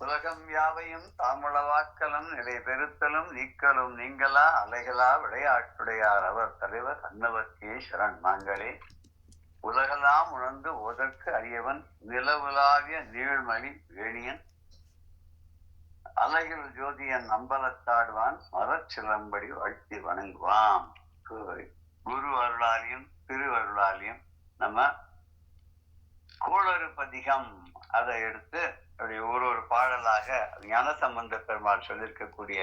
உலகம் யாவையும் தாமுளவாக்கலும் நிலை பெறுத்தலும் நீக்கலும் நீங்களா அலைகளா விளையாட்டுடையார் அவர் தலைவர் அன்னவர்க்கே சரண் நாங்களே. உலகெல்லாம் உணர்ந்து ஓதற்கு அறியவன் நிலவுலாவிய நீழ்மலி வேணியன் அலைகள் ஜோதியன் அம்பலத்தாடுவான் மரச்சிலம்படி வாழ்த்தி வணங்குவான். குரு அருளாலியும் திருவருளாலியும் நம்ம கோளறு பதிகம் அதை எடுத்து அப்படி ஒரு பாடலாக ஞானசம்பந்த பெருமாள் சொல்லியிருக்கக்கூடிய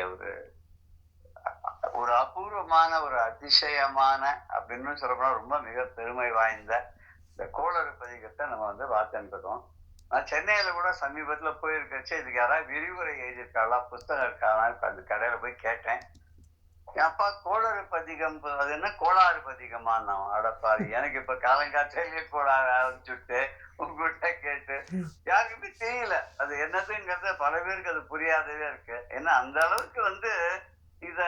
ஒரு அபூர்வமான ஒரு அதிசயமான அப்படின்னு சொல்லப்போனா ரொம்ப மிக பெருமை வாய்ந்த இந்த கோளறு பதிகத்தை நம்ம பார்த்துருக்கோம். நான் சென்னையில கூட சமீபத்துல போயிருக்கச்சு இதுக்கு யாராவது விரிவுரை எழுதியிருக்காளா, புஸ்தகம் இருக்காளா, அந்த கடையில போய் கேட்டேன். அப்பா கோளறு பதிகம் அது என்ன கோளாறு பதிகமா? நான் அடப்பாரு, எனக்கு இப்ப காலங்காற்றிலேயே கோளாறு ஆரம்பிச்சுட்டு உங்ககிட்ட கேட்டு யாருக்குமே தெரியல அது என்னதுங்கிறது. பல பேருக்கு அது புரியாதவே இருக்கு. ஏன்னா அந்த அளவுக்கு இத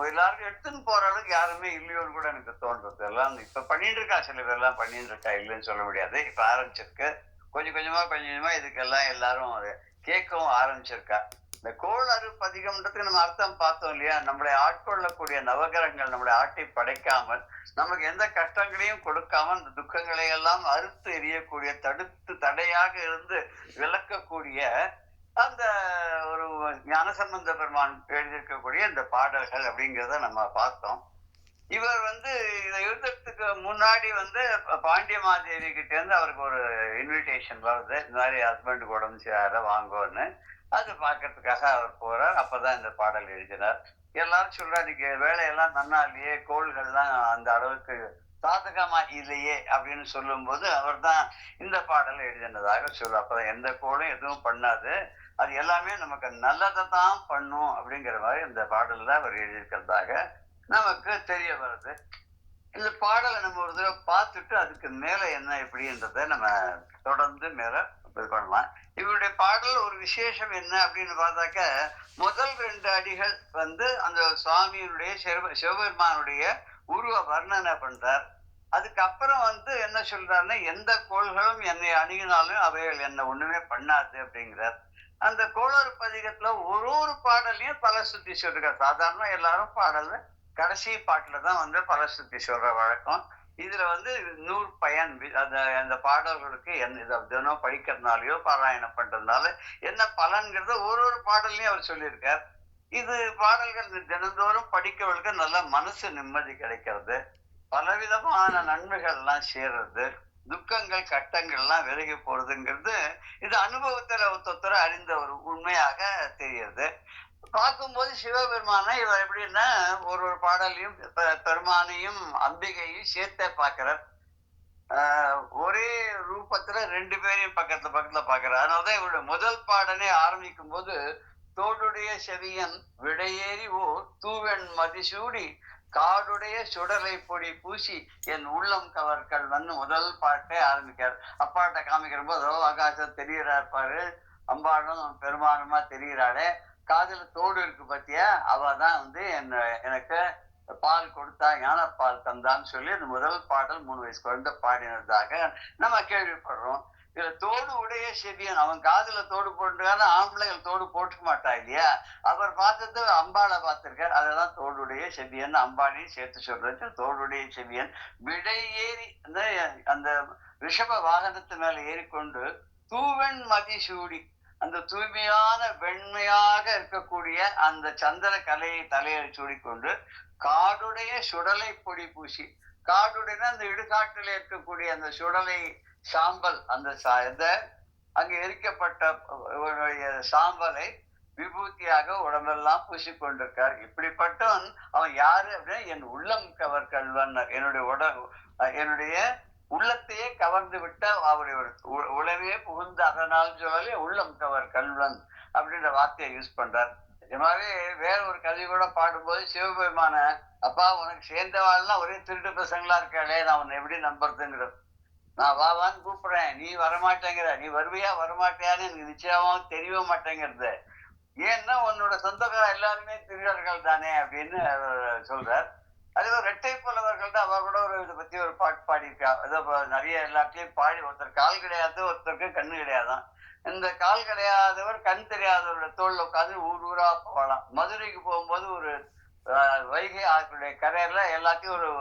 எல்லாருக்கும் எடுத்துன்னு போற அளவுக்கு யாருமே இல்லையோன்னு கூட எனக்கு தோன்றது. எல்லாம் இப்ப பண்ணிட்டு இருக்கா, சில பேர் எல்லாம் பண்ணிட்டு இருக்கா, இல்லைன்னு சொல்ல முடியாது. இப்ப ஆரம்பிச்சிருக்கு கொஞ்சம் கொஞ்சமா இதுக்கெல்லாம் எல்லாரும் அதை கேட்கவும் ஆரம்பிச்சிருக்கா. இந்த கோளறு பதிகம்ன்றதுக்கு நம்ம அர்த்தம் பார்த்தோம் இல்லையா? நம்மளை ஆட்கொள்ளக்கூடிய நவகிரகங்கள் நம்மளை ஆட்டி படைக்காமல் நமக்கு எந்த கஷ்டங்களையும் கொடுக்காமல் அந்த துக்கங்களை எல்லாம் அறுத்து எரியக்கூடிய தடுத்து தடையாக இருந்து விளக்கக்கூடிய அந்த ஒரு ஞானசம்பந்த பெருமான் எழுதியிருக்கக்கூடிய இந்த பாடல்கள் அப்படிங்கிறத நம்ம பார்த்தோம். இவர் இதை எழுதுறதுக்கு முன்னாடி பாண்டிய மாதேவி கிட்ட இருந்து அவருக்கு ஒரு இன்விடேஷன் வருது, இந்த மாதிரி ஹஸ்பண்டுக்கு உடம்பு சரியாத வாங்கோன்னு. அது பார்க்கறதுக்காக அவர் போறார். அப்பதான் இந்த பாடல் எழுதினார். எல்லாரும் சொல்றா, இன்னைக்கு வேலையெல்லாம் நன்னா இல்லையே, கோள்கள்லாம் அந்த அளவுக்கு சாதகமா இல்லையே அப்படின்னு சொல்லும் போது அவர் தான் இந்த பாடல் எழுதினதாக சொல்லுவார். அப்பதான் எந்த கோளும் எதுவும் பண்ணாது, அது எல்லாமே நமக்கு நல்லதை தான் பண்ணும் அப்படிங்கிற மாதிரி இந்த பாடல்ல அவர் எழுதியிருக்கிறதாக நமக்கு தெரிய வருது. இந்த பாடலை நம்ம ஒரு தடவை பார்த்துட்டு அதுக்கு மேல என்ன எப்படின்றத நம்ம தொடர்ந்து மேல இது பண்ணலாம். இவருடைய பாடல் ஒரு விசேஷம் என்ன அப்படின்னு பார்த்தாக்க, முதல் 2 அடிகள் அந்த சுவாமியினுடைய சிவபெருமானுடைய உருவ வர்ணனை பண்றார். அதுக்கப்புறம் என்ன சொல்றாருன்னா, எந்த கோள்களும் என்னை அணுகினாலும் அவைகள் என்ன ஒண்ணுமே பண்ணாது அப்படிங்கிறார். அந்த கோளறு பதிகத்துல ஒரு பாடலையும் பல சுத்தி சொல்றார். சாதாரண எல்லாரும் பாடல்ல கடைசி பாட்டுலதான் பல சுத்தி சொல்ற வழக்கம். இதுல 100 பயன். அந்த பாடல்களுக்கு என்ன தினம் படிக்கிறதுனாலயோ பாராயணம் பண்றதுனால என்ன பலன்கிறத ஒரு பாடல்லையும் அவர் சொல்லியிருக்கார். இது பாடல்கள் தினந்தோறும் படிக்கிறவர்களுக்கு நல்ல மனசு நிம்மதி கிடைக்கிறது, பலவிதமான நன்மைகள் எல்லாம் சேர்றது, துக்கங்கள் கட்டங்கள் எல்லாம் விலகி போறதுங்கிறது இது அனுபவத்துல ஒருத்தர அறிந்த ஒரு உண்மையாக தெரியுது. பார்க்கும்போது சிவபெருமானை இவர் எப்படின்னா ஒரு பாடலையும் பெருமானையும் அம்பிகையும் சேர்த்தே பார்க்கிறார். ஒரே ரூபத்துல 2 பேரையும் பக்கத்துல பார்க்கிறார். அதனாலதான் இவருடைய முதல் பாடலை ஆரம்பிக்கும் போது, தோடுடைய செவியன் விடையேறி ஓர் தூவெண் மதிசூடி காடுடைய சுடலை பொடி பூசி என் உள்ளம் கவர்கள் முதல் பாட்டை ஆரம்பிக்கிறார். அப்பாட்ட காமிக்கிற போது ஆகாசம் தெரிகிறார் பாரு, அம்பாளும் பெருமானுமா தெரிகிறாளே, காதுல தோடு இருக்கு பத்தியா, அவதான் எனக்கு பால் கொடுத்தா, ஞானப்பால் தந்தான்னு சொல்லி அந்த முதல் பாடல் 3 வயசு குழந்தை பாடினதாக நம்ம கேள்விப்படுறோம். இதுல தோடு உடைய செவியன், அவன் காதுல தோடு போட்டுக்கான, ஆம்பளைகள் தோடு போட்டுக்க மாட்டா இல்லையா? அவர் பார்த்தது அம்பாளை பார்த்திருக்கார், அதெல்லாம் தோடுடைய செவியன், அம்பாளையும் சேர்த்து சொல்றது தோடுடைய செவியன். விடை ஏறி அந்த ரிஷப வாகனத்து மேல ஏறிக்கொண்டு தூவெண் மதிசூடி, அந்த தூய்மையான வெண்மையாக இருக்கக்கூடிய அந்த சந்திர கலையை தலையில் சூடிக்கொண்டு காடுடைய சுடலை பொடி பூசி, காடுடைய அந்த இடுகாட்டில் இருக்கக்கூடிய அந்த சுடலை சாம்பல், அந்த அங்கு எரிக்கப்பட்ட சாம்பலை விபூதியாக உடம்பெல்லாம் பூசிக்கொண்டிருக்கார். இப்படிப்பட்டவன் அவன் யாரு அப்படின்னா, என் உள்ளம் கவர் கல்வன், என்னுடைய உள்ளத்தையே கவர்ந்து விட்ட அவருடைய உளவே புகுந்த அதனால் சொல்லலே உள்ளம் கவர் கல்வன் அப்படின்ற வார்த்தையை யூஸ் பண்றார். இது மாதிரி வேற ஒரு கதை கூட பாடும்போது சிவபெருமான, அப்பா உனக்கு சேர்ந்தவாள்லாம் ஒரே திருட்டு பசங்களா இருக்காளே, நான் உன்னை எப்படி நம்புறதுங்கிற, நான் வான்னு கூப்பிடுறேன், நீ வரமாட்டேங்கிற, நீ வருவியா வரமாட்டியான்னு எனக்கு நிச்சயமா தெரியவே மாட்டேங்கிறது, ஏன்னா உன்னோட சொந்தக்கார எல்லாருமே திருடர்கள் தானே அப்படின்னு சொல்றார். அதே மாதிரி ரெட்டை புலவர்கள்ட்ட அவ கூட ஒரு இதை பத்தி ஒரு பாட்டு பாடியிருக்கா. ஏதோ நிறைய எல்லாத்துலயும் பாடி, ஒருத்தர் கால் கிடையாது, ஒருத்தருக்கு கண்ணு கிடையாதான். இந்த கால் கிடையாதவர் கண் தெரியாதவரோட தோல்ல உட்காந்து ஊர் ஊரா போகலாம். மதுரைக்கு போகும்போது ஒரு வைகை ஆற்றுடைய கரையில எல்லாத்தையும் ஒரு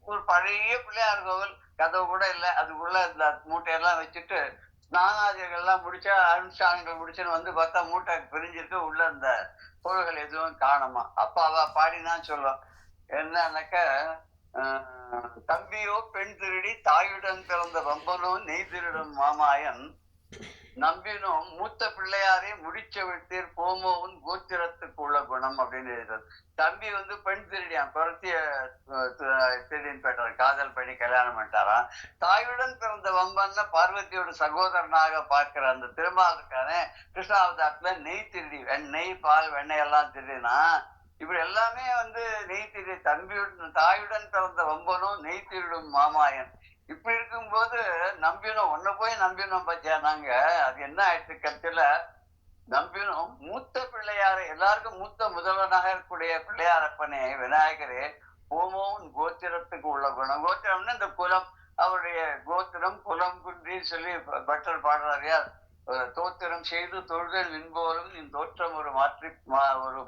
ஒரு பழைய பிள்ளையார் கோவில், கதவு கூட இல்லை, அதுக்குள்ள இந்த மூட்டையெல்லாம் வச்சுட்டு ஸ்நானாதிகள்லாம் முடிச்சா, அனுஷ்டானங்கள் முடிச்சுன்னு வந்து பார்த்தா மூட்டை பிரிஞ்சிருக்கு, உள்ள இந்த பொருள்கள் எதுவும் காணுமா. அப்ப அவ பாடினான்னு சொல்லுவோம். என்னன்னாக்க, தம்பியோ பெண் திருடி தாயுடன் பிறந்த வம்பனோ நெய் திருடும் மாமாயன் நம்பினோம் மூத்த பிள்ளையாரே முடிச்ச விட்டீர் போமோவும் கோத்திரத்துக்கு உள்ள குணம் அப்படின்னு எழுதுறது. தம்பி வந்து பெண் திருடியான், புரத்திய திருடின்னு போயிட்டார், காதல் பண்ணி கல்யாணம் பண்ணிட்டாராம். தாயுடன் பிறந்த வம்பன்னா பார்வதியோட சகோதரனாக பார்க்கிற அந்த திருமால் இருக்கானே, கிருஷ்ணாவதாரத்துல நெய் திருடி, நெய் பால் வெண்ணெய் எல்லாம் திருடினா, இப்படி எல்லாமே வந்து நெய் திருடி. தம்பியுடன் தாயுடன் பிறந்த வம்பனும் நெய் திருடும் மாமாயன். இப்படி இருக்கும்போது நம்பினோம், ஒன்ன போய் நம்பினோம் பத்தியா நாங்க. அது என்ன ஆயிடுச்சு கருத்துல, நம்பினோம் மூத்த பிள்ளையார, எல்லாருக்கும் மூத்த முதல்வனாக இருக்கக்கூடிய பிள்ளையாரப்பனே விநாயகரே ஓமோன் கோத்திரத்துக்கு உள்ள குணம். கோத்திரம்னா இந்த குலம், அவருடைய கோத்திரம் குலம் குன்றின்னு சொல்லி பட்டர் பாடுறாரியா. தோத்திரம் செய்து தொழுதல் விண்போலும் நின் தோற்றம் ஒரு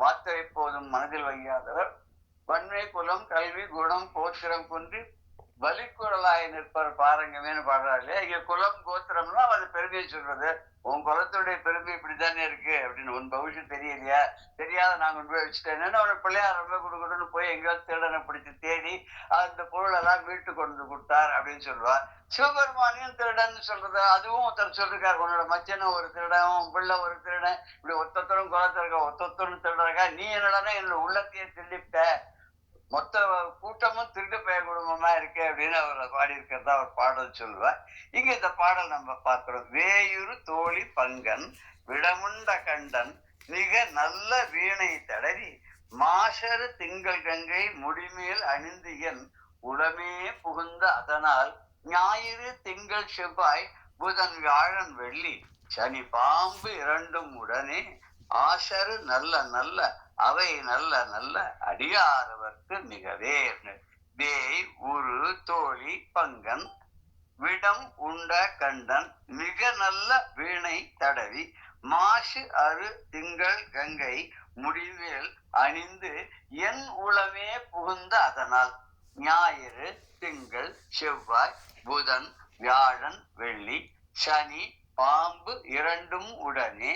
மாத்திரை போதும் மனதில் வையாதவர் வன்மை குலம் கல்வி குணம் கோத்திரம் குன்றி பலிக்குரலாய் நிற்பர் பாருங்கமேனு பாடுறாரு இல்லையா. இங்க குலம் கோத்திரம்னா அது பெருமையை சொல்றது. உன் குலத்துடைய பெருமை இப்படித்தானே இருக்கு அப்படின்னு. உன் பவிஷம் தெரியலையா, தெரியாத நான் கொண்டு போய் வச்சுட்டேன்னு அவனை பிள்ளையார் ரொம்ப கொடுக்கணும்னு போய் எங்கேயாவது திருடனை பிடிச்சி தேடி அந்த பொருள் எல்லாம் மீட்டு கொண்டு கொடுத்தார் அப்படின்னு சொல்லுவார். சிவபெருமானையும் திருடன்னு சொல்றது, அதுவும் ஒருத்தர் சொல்லிருக்காரு. உன்னோட மச்சனை ஒரு திருடன், உன் பிள்ளை ஒரு திருடன், இப்படி ஒத்தொத்தரும் குலத்திருக்க ஒத்தொத்தரும் திருடறக்கா, நீ என்னடா என்னோட உள்ளத்தையே திருடிவிட்ட, மொத்த கூட்டமும் திருட்டு பெயர் குடும்பமா இருக்கு அப்படின்னு அவர் பாடியிருக்கிறதா அவர் பாடல் சொல்லுவார். இங்க இந்த பாடல் நம்ம பார்க்கிறோம். வேயுறு தோழி பங்கன் விடமுண்ட கண்டன் மிக நல்ல வீணை தடவி மாசரு திங்கள் கங்கை முடிமேல் அணிந்தியன் உளமே புகுந்த அதனால் ஞாயிறு திங்கள் செவ்வாய் புதன் வியாழன் வெள்ளி சனி பாம்பு இரண்டும் உடனே ஆசரு நல்ல நல்ல அவை நல்ல நல்ல அடியாரவர்க்கு மிகவே. வேய் உரு தோழி பங்கன் விடம் உண்ட கண்டன் மிக நல்ல வீணை தடவி மாசு அரு திங்கள் கங்கை முடிவேல் அணிந்து என் உளமே புகுந்த அதனால் ஞாயிறு திங்கள் செவ்வாய் புதன் வியாழன் வெள்ளி சனி பாம்பு இரண்டும் உடனே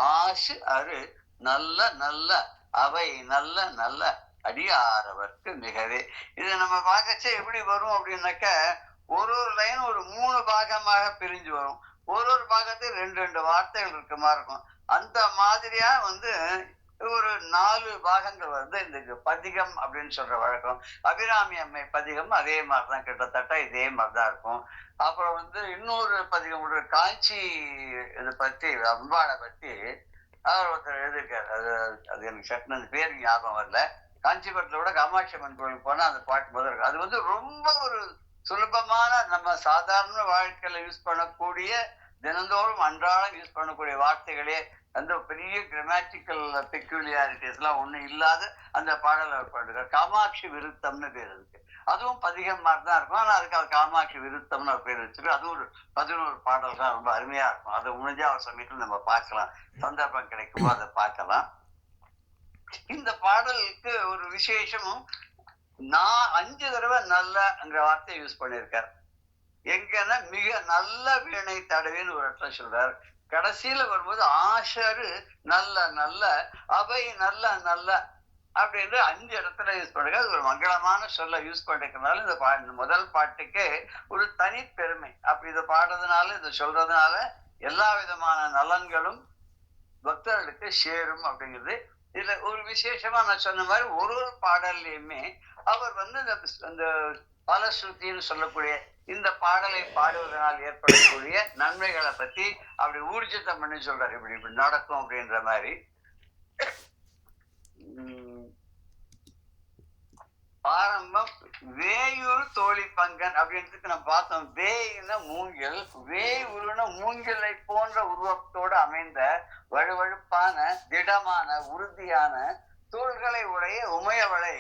ஆசு அரு நல்ல நல்ல அவை நல்ல நல்ல அடியாரவர்க்கு மிகவே. இதை நம்ம பார்க்கச்சே எப்படி வரும் அப்படின்னாக்க, ஒரு ஒரு லைன் ஒரு 3 பாகமாக பிரிஞ்சு வரும். ஒரு ஒரு பாகத்துக்கு 2 வார்த்தைகள் இருக்க மாதிரி இருக்கும். அந்த மாதிரியா வந்து ஒரு 4 பாகங்கள் வந்து இந்த பதிகம் அப்படின்னு சொல்ற வழக்கம். அபிராமி அம்மை பதிகம் அதே மாதிரிதான், கிட்டத்தட்ட இதே மாதிரிதான் இருக்கும். அப்புறம் வந்து இன்னொரு பதிகம் காஞ்சி இதை பத்தி, அம்பாளை பத்தி அவர் ஒருத்தர் எழுதியிருக்காரு. அது எனக்கு சட்டம் அந்த பேர் ஞாபகம் வரல. காஞ்சிபுரத்துல கூட காமாட்சி அம்மன் கோயிலுக்கு போனா அந்த பாட்டு முதல் இருக்கு. அது வந்து ரொம்ப ஒரு சுலபமான, நம்ம சாதாரண வாழ்க்கையில யூஸ் பண்ணக்கூடிய, தினந்தோறும் அன்றாடம் யூஸ் பண்ணக்கூடிய வார்த்தைகளே, அந்த பெரிய கிராமட்டிக்கல் பெக்யூலியாரிட்டிஸ் எல்லாம் ஒண்ணும் இல்லாத அந்த பாடல் அவர் பாடுறார். காமாட்சி விருத்தம்னு பேர் இருக்கு. அதுவும் பதிகம் மாதிரி தான் இருக்கும். ஆனா அதுக்கு அவர் காமாட்சி விருத்தம்னு ஒரு பேர் வச்சிருக்கு. அது ஒரு 11 பாடல் தான், ரொம்ப அருமையா இருக்கும். அது முடிஞ்சா அவர் சமயத்துல நம்ம பார்க்கலாம், சந்தர்ப்பம் கிடைக்குமோ அதை பார்க்கலாம். இந்த பாடலுக்கு ஒரு விசேஷமும், நான் 5 தடவை நல்லங்கிற வார்த்தையை யூஸ் பண்ணியிருக்கார். எங்கன்னா மிக நல்ல வீணை தடவின்னு ஒரு இடத்துல சொல்றாரு. கடைசியில வரும்போது ஆஷரு நல்ல நல்ல அவை நல்ல நல்ல அப்படின்னு 5 இடத்துல யூஸ் பண்ணுங்க. அது ஒரு மங்களமான சொல்ல யூஸ் பண்ணிருக்கனால இந்த முதல் பாட்டுக்கு ஒரு தனி பெருமை. அப்படி இதை பாடுறதுனால, இதை சொல்றதுனால எல்லா விதமான நலன்களும் பக்தர்களுக்கு சேரும் அப்படிங்கிறது. இதுல ஒரு விசேஷமா நான் சொன்ன மாதிரி ஒரு ஒரு பாடல்லையுமே அவர் வந்து இந்த பலஸ்ருதின்னு சொல்லக்கூடிய இந்த பாடலை பாடுவதனால் ஏற்படக்கூடிய நன்மைகளை பத்தி அப்படி ஊர்ஜிதம் பண்ணி சொல்றாரு. இப்படி இப்படி நடக்கும் அப்படின்ற மாதிரி. ஆரம்பம் வேயூர் தோழி பங்கன் அப்படின்றதுக்கு நம்ம பார்த்தோம். வேய்னா மூங்கில், வேய் உருன மூங்கிலை போன்ற உருவத்தோடு அமைந்த வழுவழுப்பான திடமான உறுதியான தோள்களை உடைய உமையவளை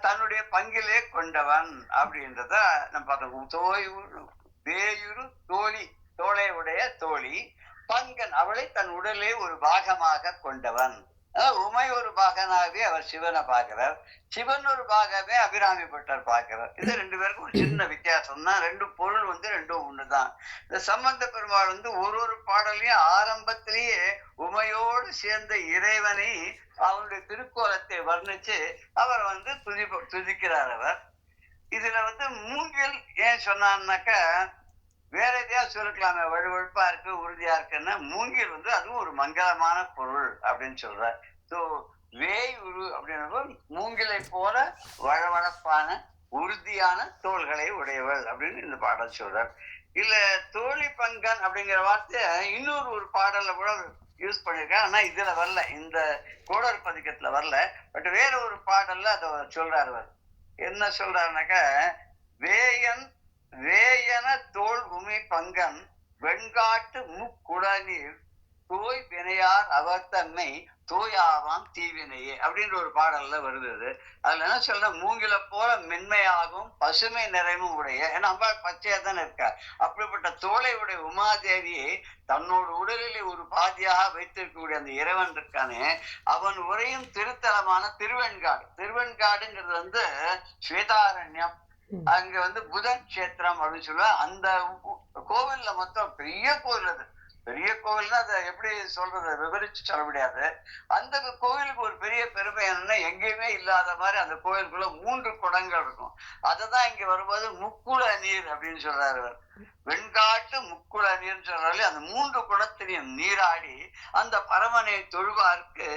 தன்னுடைய பங்கிலே கொண்டவன் அப்படின்றத நம்ம பார்த்தோம். வேயுரு தோழி, தோளை உடைய தோழி, பங்கன் அவளை தன் உடலே ஒரு பாகமாக கொண்டவன். உமை ஒரு பாகனாகவே அவர் சிவனை பார்க்கிறார், சிவன் ஒரு பாகமே அபிராமி பட்டர் பார்க்கிறார். இது ரெண்டு பேருக்கும் ஒரு சின்ன வித்தியாசம் தான். ரெண்டு பொருள் ரெண்டும் ஒண்ணுதான். இந்த சம்பந்த பெருமாள் ஒரு பாடலையும் ஆரம்பத்திலேயே உமையோடு சேர்ந்த இறைவனை அவருடைய திருக்கோலத்தை வர்ணிச்சு அவர் துதிக்கிறார். அவர் இதுல மூங்கில் ஏன் சொன்னான்னாக்க வேற எதையாவது சொல்லிக்கலாமே, வழுவழுப்பா இருக்கு உறுதியா இருக்குன்னா மூங்கில் அதுவும் ஒரு மங்களமான பொருள் அப்படின்னு சொல்ற. ஸோ வேய் உரு அப்படின்ற மூங்கிலை போல வழவழப்பான உறுதியான தோள்களை உடையவள் அப்படின்னு இந்த பாடல் சொல்றார். இல்ல தோழி பங்கன் அப்படிங்கிற வார்த்தை இன்னொரு ஒரு பாடல்ல கூட யூஸ் பண்ணிருக்கேன். ஆனா இதுல வரல, இந்த கோடர் பதிக்கத்துல வரல. பட் வேற ஒரு பாடல்ல அதை சொல்றாரு. என்ன சொல்றாருனாக்க, வேயன தோல் உமி பங்கன் வெண்காட்டு முக்குடநீர் தோய் வினையார் அவர் தன்மை தோயாவாம் தீவினையே அப்படின்ற ஒரு பாடல்ல வருது. அதுல என்ன சொல்ற, மூங்கில போல மென்மையாகவும் பசுமை நிறைவும் உடைய, ஏன்னா அம்பாள் பச்சையா தானே இருக்கா, அப்படிப்பட்ட தோலை உடைய உமாதேவியை தன்னோட உடலிலே ஒரு பாதியாக வைத்திருக்கக்கூடிய அந்த இறைவன் இருக்கானே, அவன் உரையும் திருத்தலமான திருவெண்காடு. திருவெண்காடுங்கிறது ஸ்வேதாரண்யம். அங்க புதன் கஷேத்திரம் அப்படின்னு சொல்லுவா. அந்த கோவில்ல மொத்தம் பெரிய கோவில், அது பெரிய கோவில்னா அதை எப்படி சொல்றது, விவரிச்சு சொல்ல முடியாது. அந்த கோவிலுக்கு ஒரு பெரிய பெருமை என்னன்னா, எங்கேயுமே இல்லாத மாதிரி அந்த கோவிலுக்குள்ள 3 குடங்கள் இருக்கும். அததான் இங்க வரும்போது முக்குள நீர் அப்படின்னு சொல்றாரு. வெண்காட்டு முக்குள நீர்னு சொல்றாரு. அந்த 3 குடத்திலையும் நீராடி அந்த பரமனை தொழுவாருக்கு